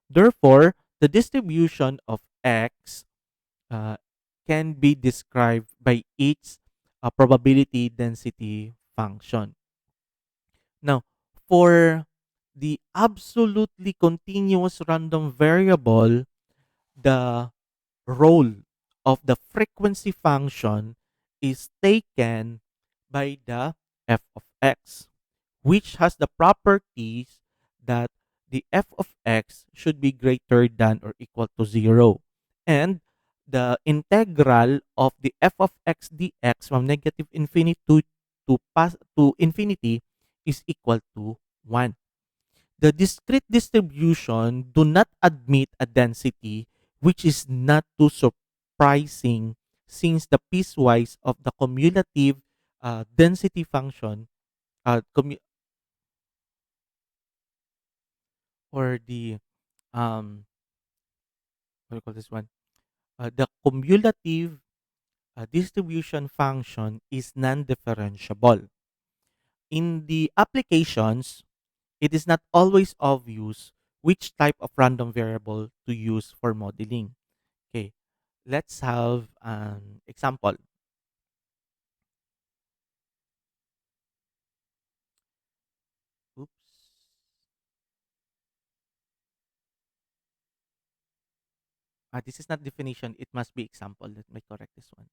Therefore, the distribution of x uh, can be described by its probability density function. Now, for the absolutely continuous random variable, the role of the frequency function is taken by the f of x, which has the properties that the f of x should be greater than or equal to 0. And the integral of the f of x dx from negative infinity to infinity is equal to 1. The discrete distribution do not admit a density, which is not too surprising since the piecewise of the cumulative density function, uh, commu- or the what do you call this one? The cumulative distribution function is non-differentiable. In the applications, it is not always obvious which type of random variable to use for modeling. Okay, let's have an example. Oops. This is not definition. It must be example. Let me correct this one.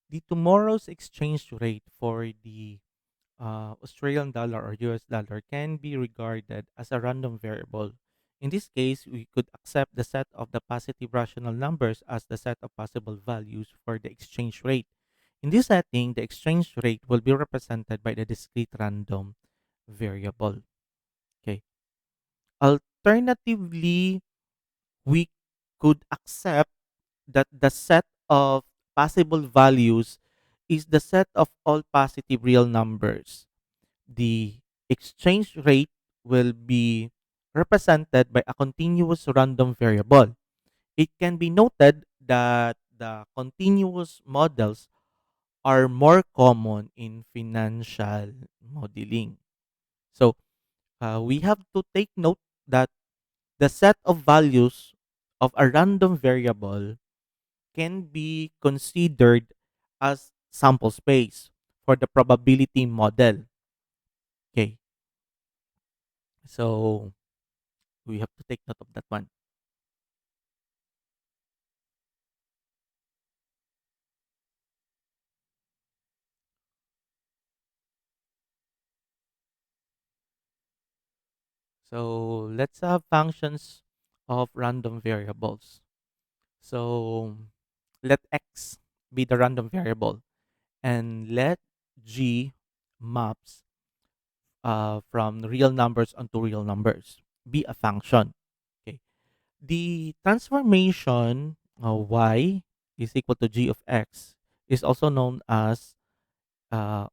The tomorrow's exchange rate for the Australian dollar or US dollar can be regarded as a random variable. In this case, we could accept the set of the positive rational numbers as the set of possible values for the exchange rate. In this setting, the exchange rate will be represented by the discrete random variable. Okay. Alternatively, we could accept that the set of possible values is the set of all positive real numbers. The exchange rate will be represented by a continuous random variable. It can be noted that the continuous models are more common in financial modeling. So, we have to take note that the set of values of a random variable can be considered as sample space for the probability model. Okay, so we have to take note of that one. So let's have functions of random variables. So let x be the random variable and let g maps from real numbers onto real numbers be a function. Okay. The transformation y is equal to g of x is also known as uh,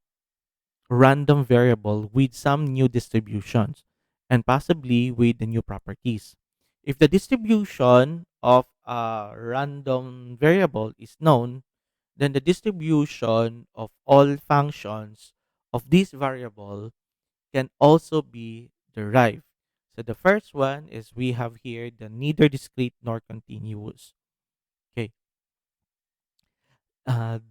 random variable with some new distributions and possibly with the new properties. If the distribution of a random variable is known, then the distribution of all functions of this variable can also be derived. So the first one is we have here the neither discrete nor continuous. Okay.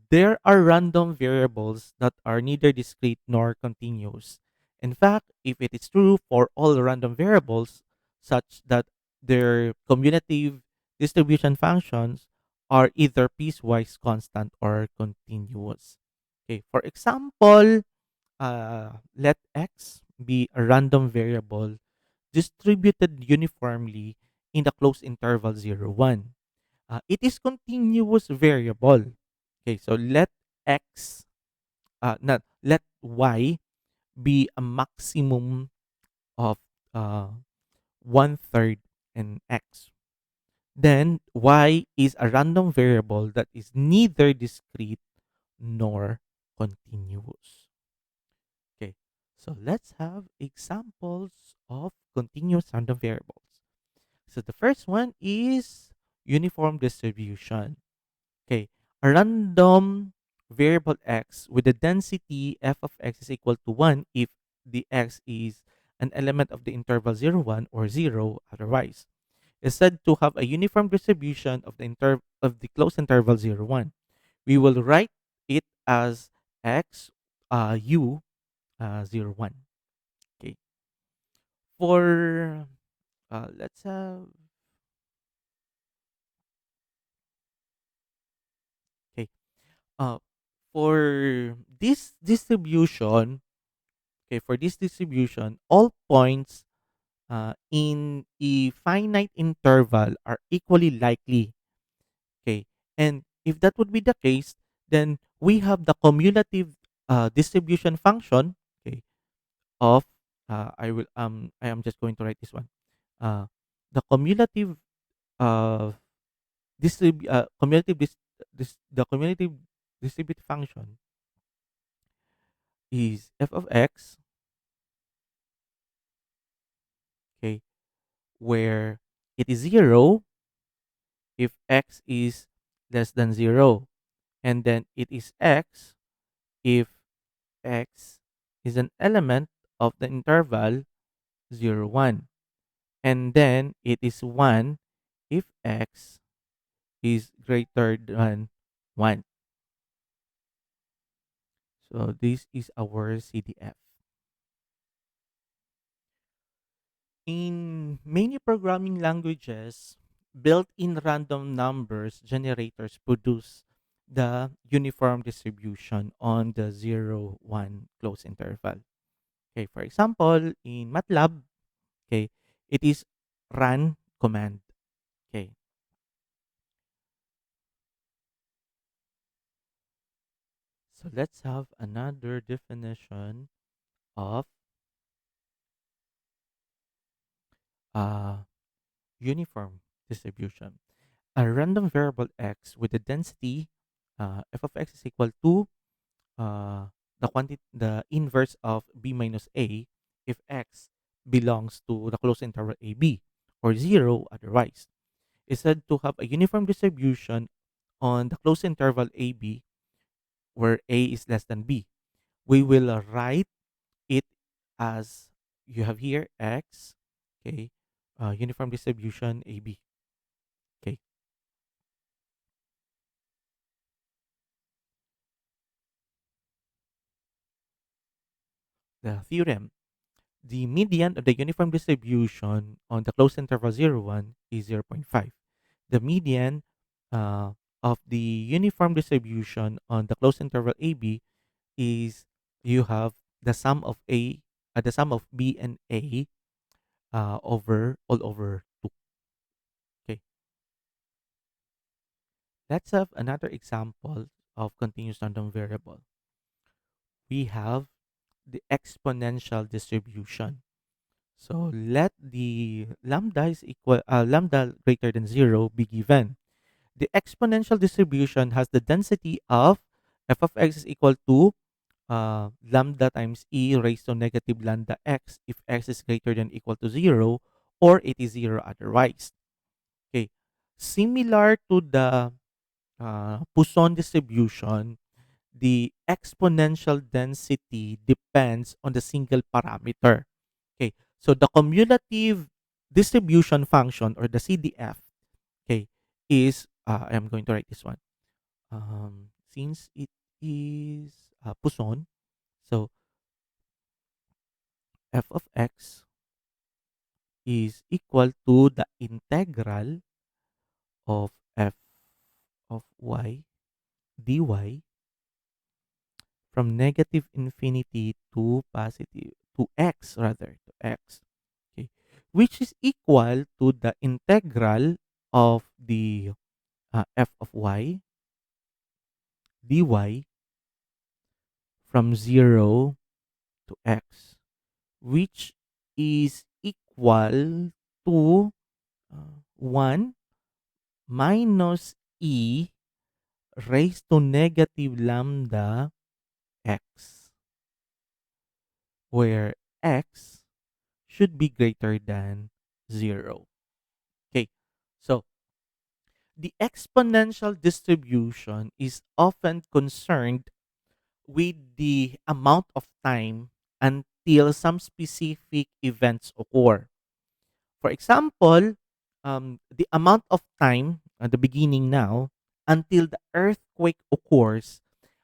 There are random variables that are neither discrete nor continuous. In fact, if it is true for all random variables, such that their cumulative distribution functions are either piecewise constant or continuous. Okay, for example, let x be a random variable distributed uniformly in the closed interval 0, 1. It is continuous variable. Okay, so let x, not let y be a maximum of uh, one third in x. Then y is a random variable that is neither discrete nor continuous. Okay, so let's have examples of continuous random variables. So the first one is uniform distribution. Okay, a random variable x with the density f of x is equal to 1 if the x is an element of the interval 0, 1 or 0 otherwise. Is said to have a uniform distribution of the closed interval 0, 1. We will write it as x u 0, 1. Okay. For let's have okay. Uh for this distribution, okay, for this distribution, all points in a finite interval are equally likely. Okay. And if that would be the case, then we have the cumulative distribution function, okay, of I am just going to write this one. Uh, the cumulative cumulative the cumulative distributive function is f of x, okay, where it is 0 if x is less than 0, and then it is x if x is an element of the interval 0, 1, and then it is 1 if x is greater than 1. So this is our CDF. In many programming languages, built-in random numbers generators produce the uniform distribution on the 0, 1 close interval. Okay, for example, in MATLAB, okay, it is run command. Okay, so let's have another definition of uh, uniform distribution. A random variable x with the density f of x is equal to the inverse of b minus a if x belongs to the closed interval ab, or 0 otherwise. Is said to have a uniform distribution on the closed interval ab where a is less than b. We will write it as you have here x, okay, uniform distribution ab. Okay, the theorem. The median of the uniform distribution on the closed interval 0, 1 is 0.5. The median of the uniform distribution on the closed interval AB is you have the sum of B and A over all over 2. Okay, let's have another example of continuous random variable. We have the exponential distribution. So let the lambda greater than 0 be given. The exponential distribution has the density of f of x is equal to lambda times e raised to negative lambda x if x is greater than equal to 0 or it is 0 otherwise. Okay. Similar to the Poisson distribution, the exponential density depends on the single parameter. Okay, so the cumulative distribution function, or the CDF, okay, is I'm going to write this one. Since it is Poisson, so f of x is equal to the integral of f of y dy from negative infinity to positive to x, rather to x, okay, which is equal to the integral of the f of y dy from 0 to x, which is equal to 1 minus e raised to negative lambda x, where x should be greater than 0. Okay, so the exponential distribution is often concerned with the amount of time until some specific events occur. For example, the amount of time at the beginning now until the earthquake occurs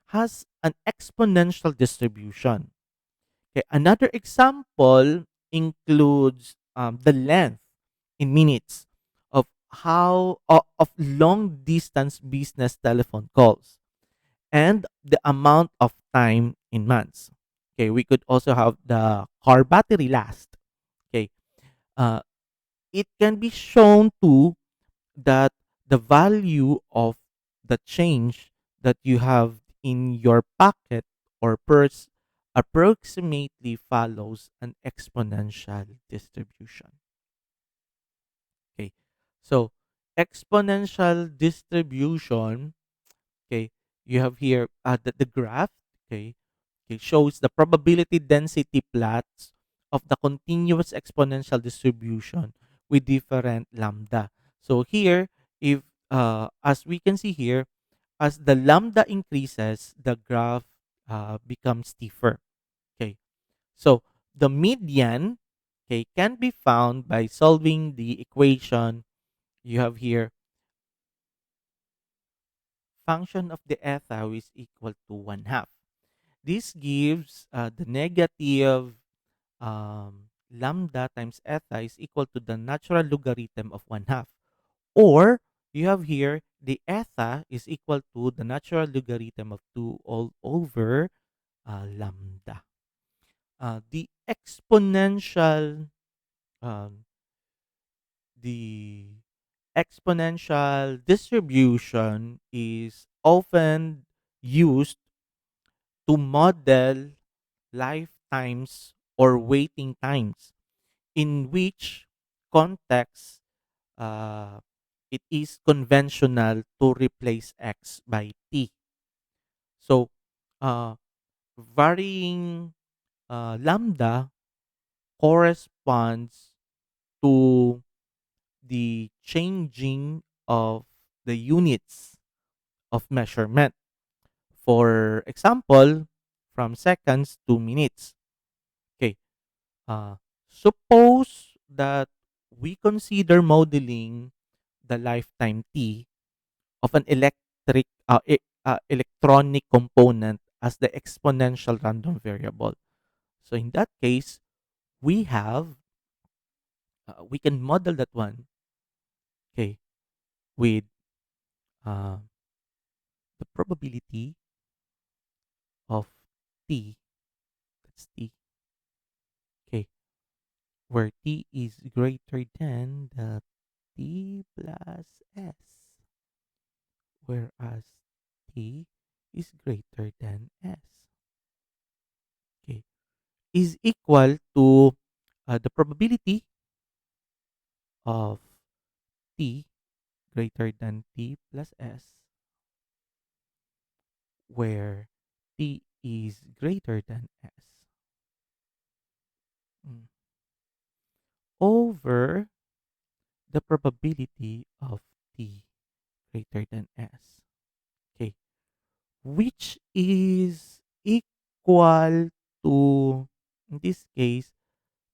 has an exponential distribution. Okay, another example includes the length in minutes of of long distance business telephone calls and the amount of time in months. Okay, we could also have the car battery last. Okay, uh, it can be shown too that the value of the change that you have in your pocket or purse approximately follows an exponential distribution. Okay, so exponential distribution, okay, you have here the graph, okay, it shows the probability density plots of the continuous exponential distribution with different lambda. So here, if as we can see here, as the lambda increases, the graph becomes stiffer. Okay, so the median, okay, can be found by solving the equation you have here. Function of the eta is equal to 1/2. This gives the negative lambda times eta is equal to the natural logarithm of 1/2. Or you have here the eta is equal to the natural logarithm of 2 all over lambda. The um, the exponential distribution is often used to model lifetimes or waiting times, in which context uh, it is conventional to replace x by t. So, uh, varying lambda corresponds to the changing of the units of measurement. For example, from seconds to minutes. Okay. Suppose that we consider modeling the lifetime t of an electronic component as the exponential random variable. So in that case, we have we can model that one, okay, with uh, the probability of t, that's t, okay, where t is greater than the t plus s, whereas t is greater than s, okay, is equal to the probability of t greater than t plus s, where t is greater than s, mm, over the probability of t greater than s. Okay, which is equal to, in this case,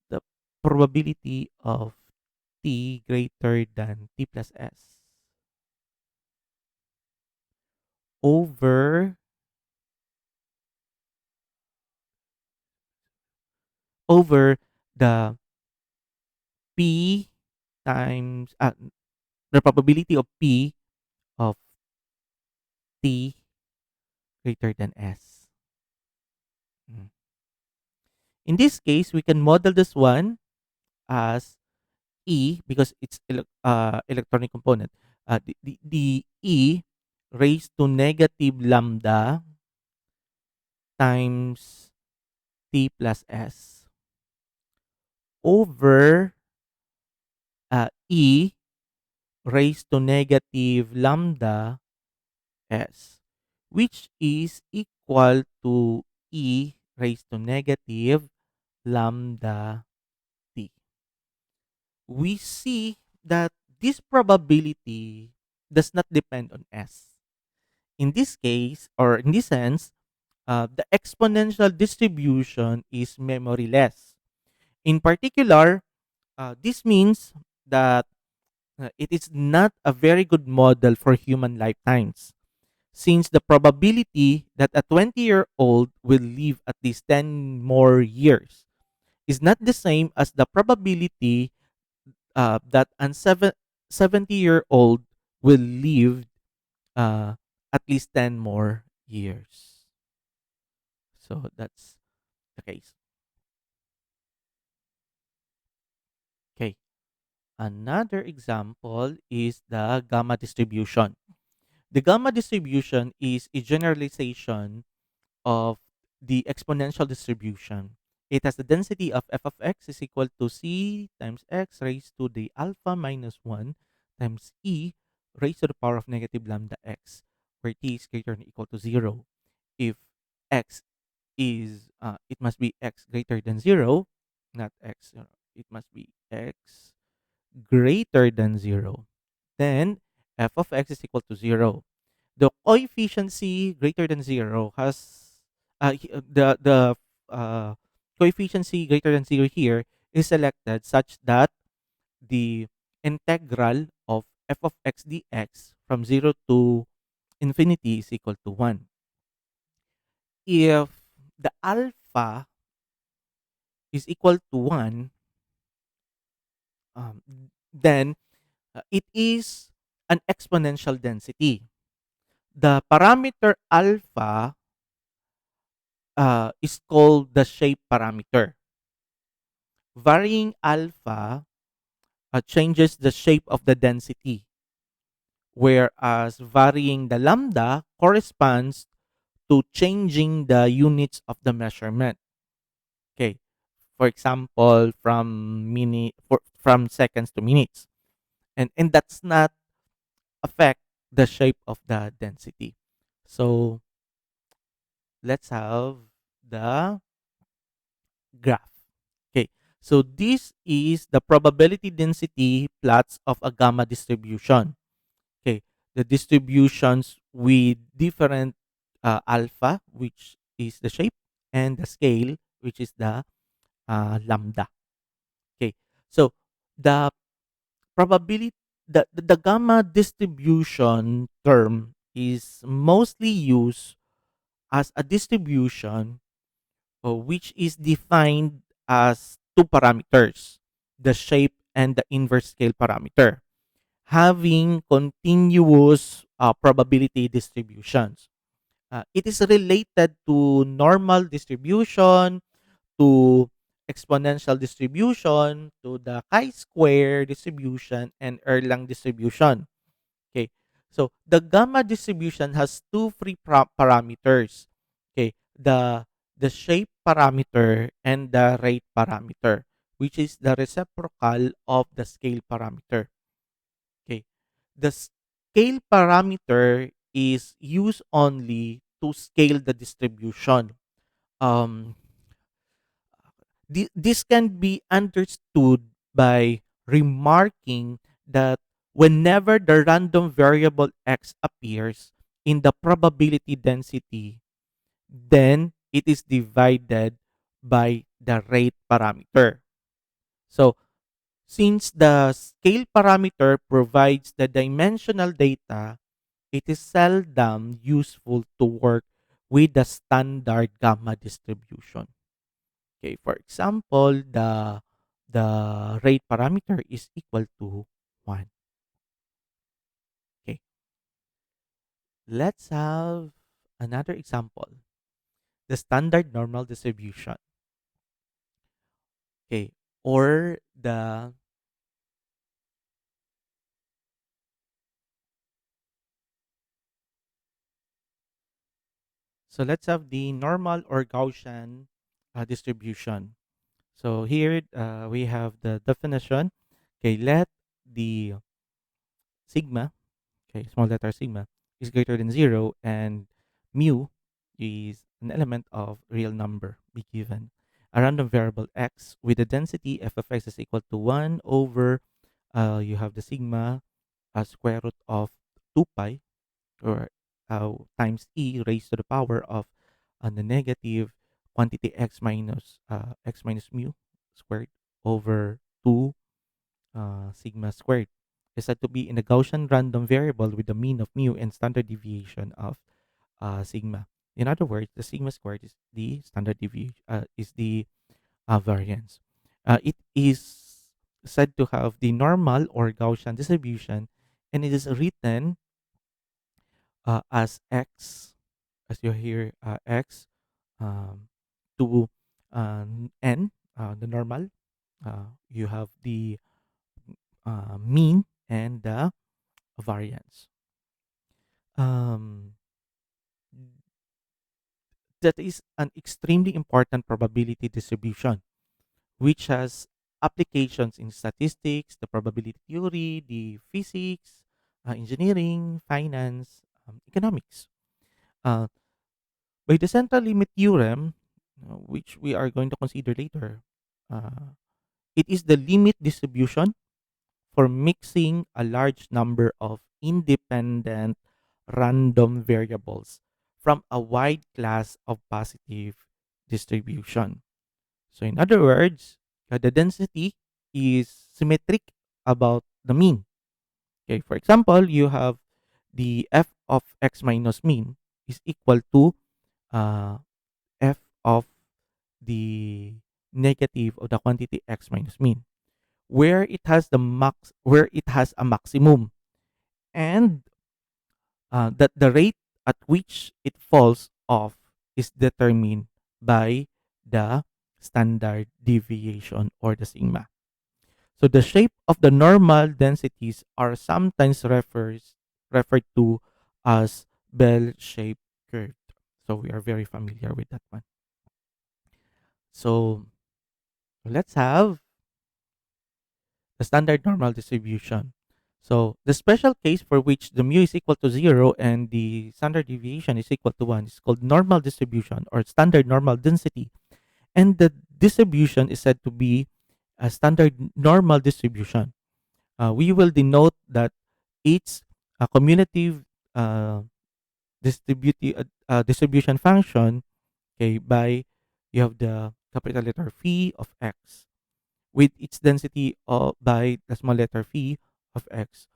the probability of t greater than t plus s over over the p times the probability of p of t greater than s. Mm. In this case, we can model this one as e because it's electronic component. The e raised to negative lambda times t plus s over e raised to negative lambda s, which is equal to e raised to negative lambda t. We see that this probability does not depend on s. In this case, or in this sense, the exponential distribution is memoryless. In particular, this means that it is not a very good model for human lifetimes, since the probability that a 20-year-old will live at least 10 more years is not the same as the probability that a 70-year-old will live uh, at least 10 more years. So that's the case. Okay. Another example is the gamma distribution. The gamma distribution is a generalization of the exponential distribution. It has the density of f of x is equal to c times x raised to the alpha minus 1 times e raised to the power of negative lambda x, where t is greater than or equal to 0. If x is, it must be x greater than 0, not x, it must be x greater than 0. Then f of x is equal to 0. The coefficient c greater than 0 has the coefficient c greater than 0 here is selected such that the integral of f of x dx from 0 to infinity is equal to 1. If the alpha is equal to 1, um, then it is an exponential density. The parameter alpha is called the shape parameter. Varying alpha changes the shape of the density, whereas varying the lambda corresponds to changing the units of the measurement. Okay, for example, from seconds to minutes, and that's not affect the shape of the density. So let's have the graph. Okay, so this is the probability density plots of a gamma distribution. Okay, the distributions with different alpha, which is the shape, and the scale, which is the lambda. Okay, so the probability, the gamma distribution term is mostly used as a distribution which is defined as two parameters, the shape and the inverse scale parameter, having continuous probability distributions. It is related to normal distribution, to exponential distribution, to the chi-square distribution, and Erlang distribution. Okay. So the gamma distribution has two free parameters. Okay. The shape parameter and the rate parameter, which is the reciprocal of the scale parameter. Okay. The scale parameter is used only to scale the distribution. Um, this can be understood by remarking that whenever the random variable x appears in the probability density, then it is divided by the rate parameter. So, since the scale parameter provides the dimensional data, it is seldom useful to work with the standard gamma distribution. Okay, for example, the rate parameter is equal to 1. Okay, let's have another example. The standard normal distribution. Okay, or the so let's have the normal or Gaussian distribution. So here we have the definition. Okay, let the sigma, okay, small letter sigma, is greater than zero, and mu is an element of real number be given a random variable x with the density f of x is equal to 1 over you have the sigma square root of 2 pi or times e raised to the power of the negative quantity x minus mu squared over 2 sigma squared is said to be in a Gaussian random variable with the mean of mu and standard deviation of sigma. In other words, the sigma squared is the standard deviation, is the variance. It is said to have the normal or Gaussian distribution, and it is written as x, as you hear x um, to n, the normal. You have the mean and the variance. Um, that is an extremely important probability distribution, which has applications in statistics, the probability theory, the physics, engineering, finance, economics. Uh, by the central limit theorem, which we are going to consider later, uh, it is the limit distribution for mixing a large number of independent random variables from a wide class of positive distribution. So, in other words, the density is symmetric about the mean. Okay, for example, you have the f of x minus mean is equal to uh, f of the negative of the quantity x minus mean, where it has a maximum, and that the rate at which it falls off is determined by the standard deviation or the sigma. So the shape of the normal densities are sometimes referred to as bell-shaped curve. So we are very familiar with that one. So let's have the standard normal distribution. So the special case for which the mu is equal to 0 and the standard deviation is equal to 1 is called normal distribution or standard normal density. And the distribution is said to be a standard normal distribution. We will denote that its cumulative uh, distribution function, okay, by you have the capital letter phi of x with its density by the small letter phi of x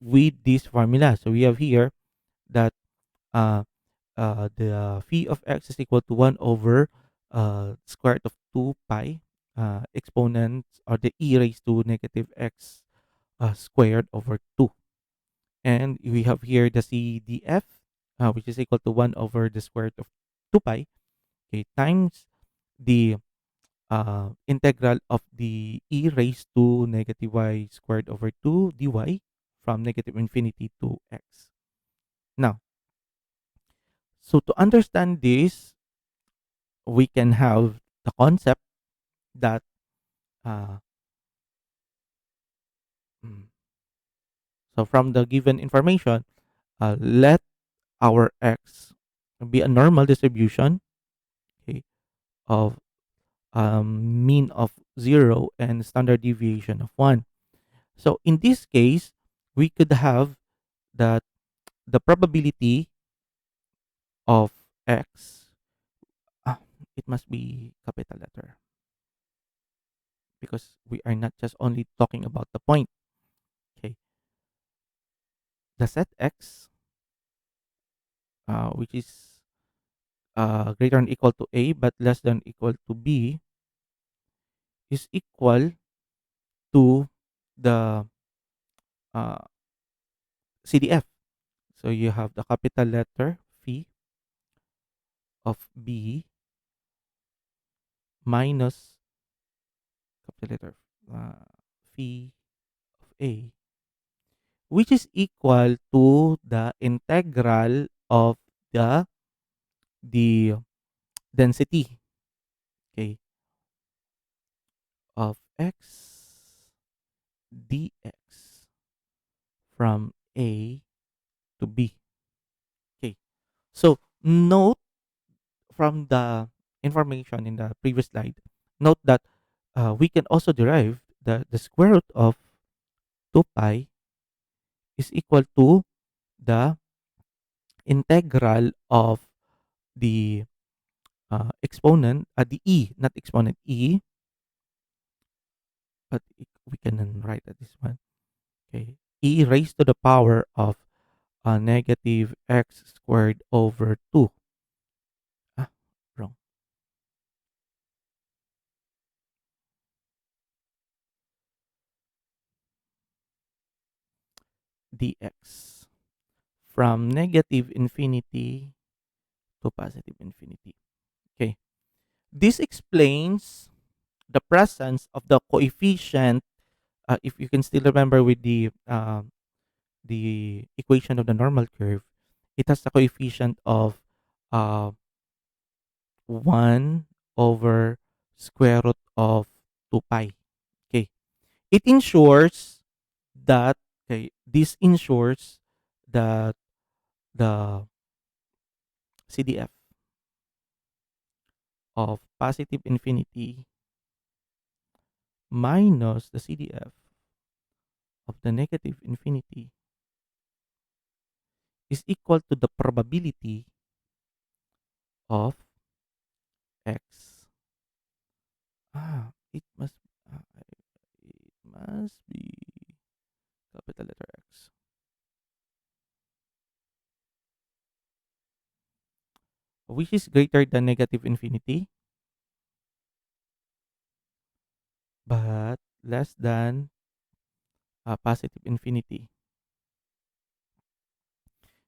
with this formula. So we have here that uh, the phi of x is equal to 1 over square root of 2 pi exponents or the e raised to negative x squared over 2. And we have here the CDF, which is equal to 1 over the square root of 2 pi, okay, times the integral of the e raised to negative y squared over 2 dy from negative infinity to x. Now, so to understand this, we can have the concept that uh, mm, so from the given information, let our x be a normal distribution, okay, of mean of 0 and standard deviation of 1. So in this case, we could have that the probability of x, ah, it must be capital letter because we are not just only talking about the point. Okay, the set x, which is greater than equal to a but less than equal to b, is equal to the uh, CDF. So you have the capital letter phi of b minus capital letter uh, phi of a, which is equal to the integral of the density. okay, of x dx from A to B. Okay. So note from the information in the previous slide, note that we can also derive the square root of 2 pi is equal to the integral of the exponent, the e, not exponent, e, but we can then write that this one. Okay. E raised to the power of negative x squared over 2. Ah, wrong. Dx from negative infinity to positive infinity. Okay. This explains the presence of the coefficient. If you can still remember with the equation of the normal curve, it has the coefficient of uh, 1 over square root of 2 pi. Okay. It ensures that, okay, this ensures that the CDF of positive infinity minus the CDF of the negative infinity is equal to the probability of x. It must be capital letter X, which is greater than negative infinity but less than positive infinity,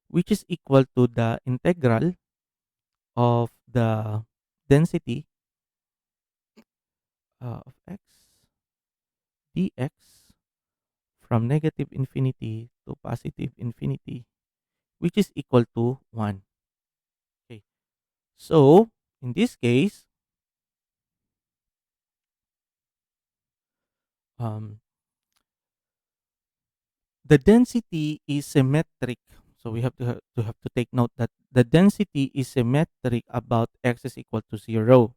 which is equal to the integral of the density of x dx from negative infinity to positive infinity, which is equal to 1. Okay. So, in this case, um, the density is symmetric. So we have to take note that the density is symmetric about x is equal to 0.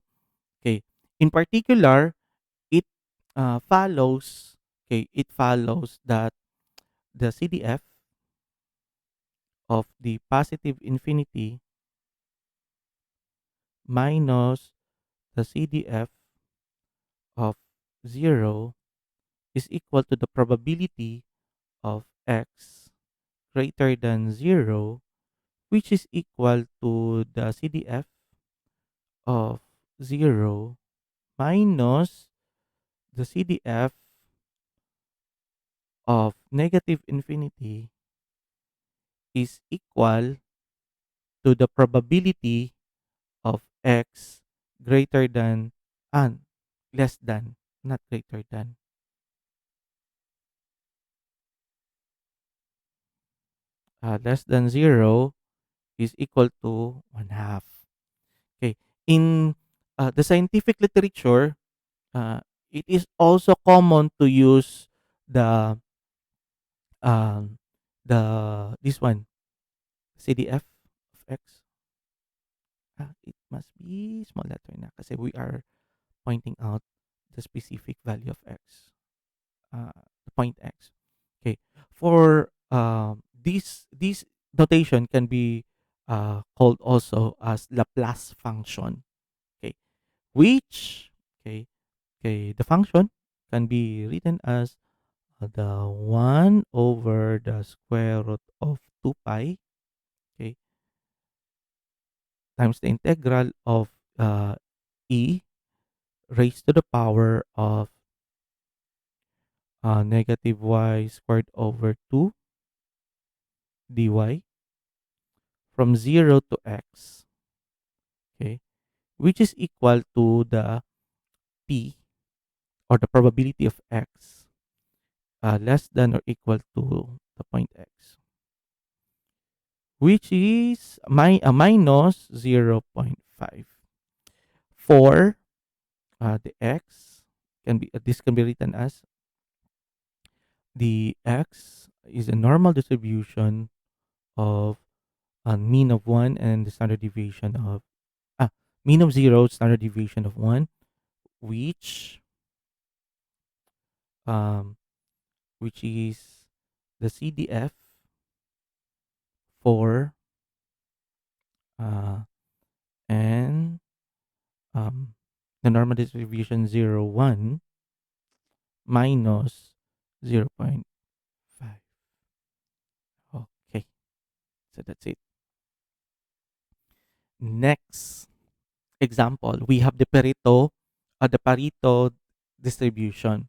Okay. In particular, it follows, okay, it follows that the CDF of the positive infinity minus the CDF of 0 is equal to the probability of x greater than 0, which is equal to the CDF of 0 minus the CDF of negative infinity is equal to the probability of x greater than and less than, not greater than, less than 0 is equal to 1 half. Okay. In the scientific literature, uh, it is also common to use the um, this one, CDF of x. It must be small letter na kasi we are pointing out the specific value of x, the point x. Okay. For this notation can be called also as Laplace function. Okay. Which, okay, okay, the function can be written as the 1 over the square root of 2 pi, okay, times the integral of e raised to the power of negative y squared over 2 dy from 0 to x, okay, which is equal to the p, or the probability of x less than or equal to the point x, which is minus 0.5. For the x can be this can be written as the x is a normal distribution of a mean of 1 and the standard deviation of ah, mean of 0, standard deviation of 1, which um, which is the CDF for uh, and um, the normal distribution 0, 1 minus 0.5. Okay, so that's it. Next example, we have the Pareto distribution.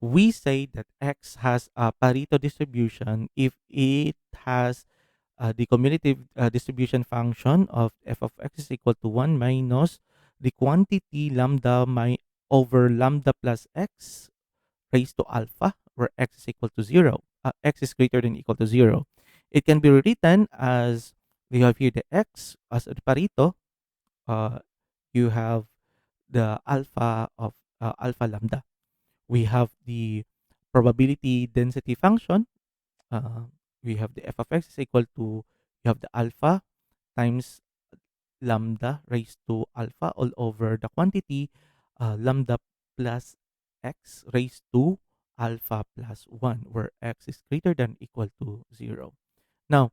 We say that X has a Pareto distribution if it has the cumulative distribution function of f of x is equal to 1 minus the quantity lambda over lambda plus x raised to alpha, where x is equal to 0. X is greater than equal to 0. It can be rewritten as we have here the x as the Pareto. Uh, you have the alpha of alpha lambda. We have the probability density function. Uh, we have the f of x is equal to you have the alpha times lambda raised to alpha all over the quantity lambda plus x raised to alpha plus 1, where x is greater than equal to 0. Now,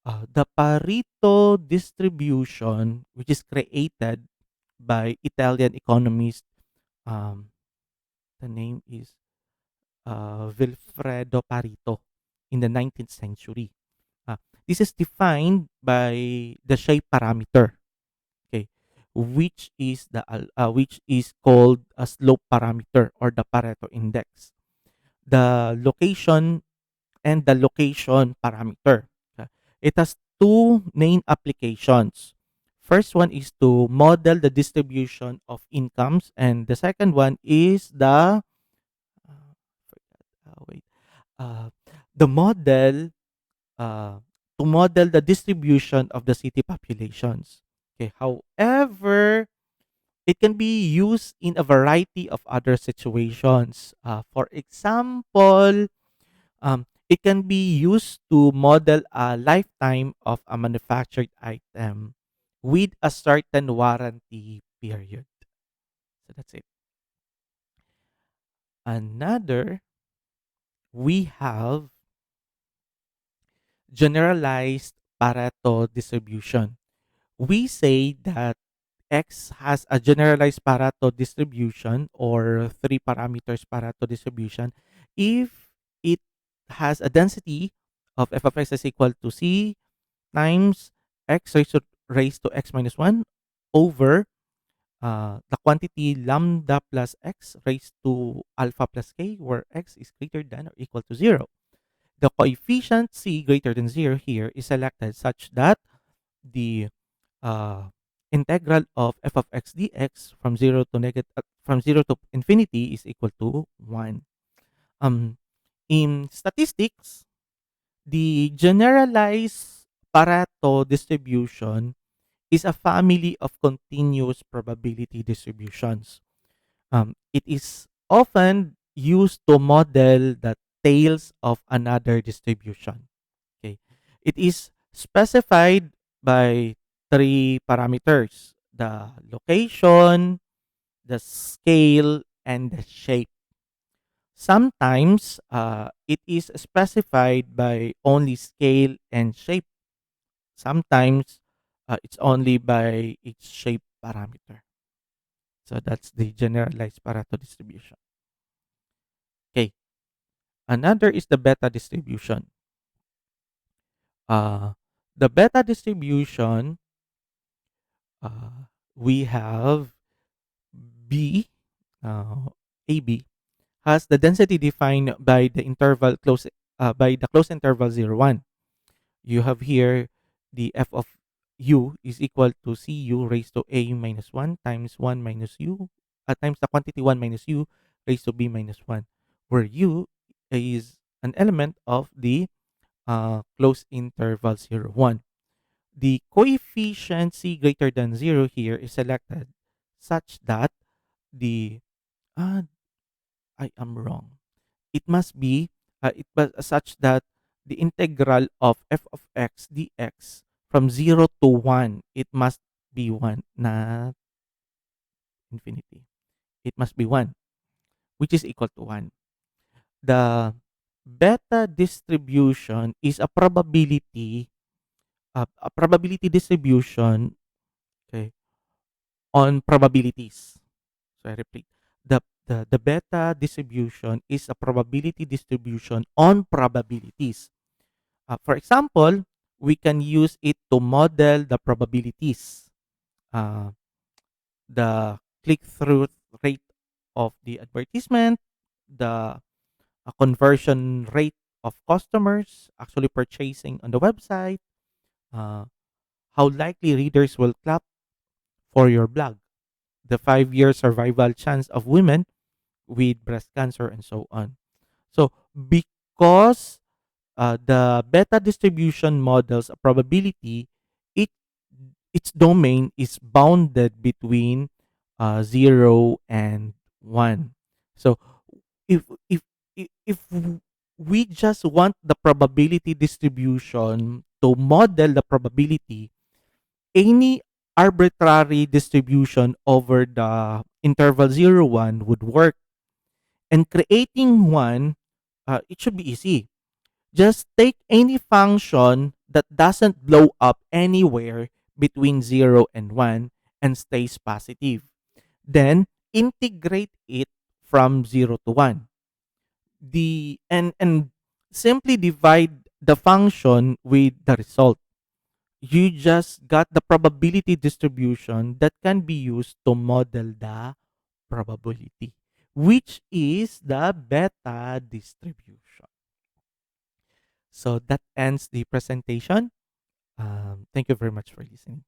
the Pareto distribution, which is created by Italian economist, um, the name is Vilfredo Pareto in the 19th century. Uh, this is defined by the shape parameter, okay, which is called a slope parameter or the Pareto index. The location and the location parameter. It has two main applications. First one is to model the distribution of incomes, and the second one is wait, uh, the model to model the distribution of the city populations. Okay. However, it can be used in a variety of other situations. For example, it can be used to model a lifetime of a manufactured item with a certain warranty period. So that's it. Another, we have generalized Pareto distribution. We say that X has a generalized Pareto distribution or three parameters Pareto distribution if it has a density of f of x is equal to c times x raised to x minus 1 over the quantity lambda plus x raised to alpha plus k, where x is greater than or equal to 0. The coefficient c greater than 0 here is selected such that the uh, integral of f of x dx from 0 to infinity is equal to 1. Um, in statistics, the generalized Pareto distribution is a family of continuous probability distributions. It is often used to model the tails of another distribution. Okay. It is specified by three parameters: the location, the scale, and the shape. Sometimes it is specified by only scale and shape. Sometimes it's only by its shape parameter. So that's the generalized Pareto distribution. Okay. Another is the beta distribution. Uh, the beta distribution, we have B, uh, AB, has the density defined by the interval by the closed interval 0, 1. You have here the f of u is equal to cu raised to a minus 1 times 1 minus u times the quantity 1 minus u raised to b minus 1, where u is an element of the closed interval 0, 1. The coefficient c greater than 0 here is selected such that the ah I am wrong. It must be it was such that the integral of f of x dx from 0 to 1, it must be 1, not infinity. It must be 1, which is equal to 1. The beta distribution is a probability distribution, okay, on probabilities. So I repeat, the beta distribution is a probability distribution on probabilities. For example, we can use it to model the probabilities, uh, the click-through rate of the advertisement, the conversion rate of customers actually purchasing on the website, uh, how likely readers will clap for your blog, the 5-year survival chance of women with breast cancer, and so on. So, because the beta distribution models a probability, it its domain is bounded between 0 and 1. So, if if if we just want the probability distribution to model the probability, any arbitrary distribution over the interval 0 1 would work, and creating one, it should be easy. Just take any function that doesn't blow up anywhere between 0 and 1 and stays positive. Then integrate it from 0 to 1. And simply divide the function with the result. You just got the probability distribution that can be used to model the probability, which is the beta distribution. So that ends the presentation. Thank you very much for listening.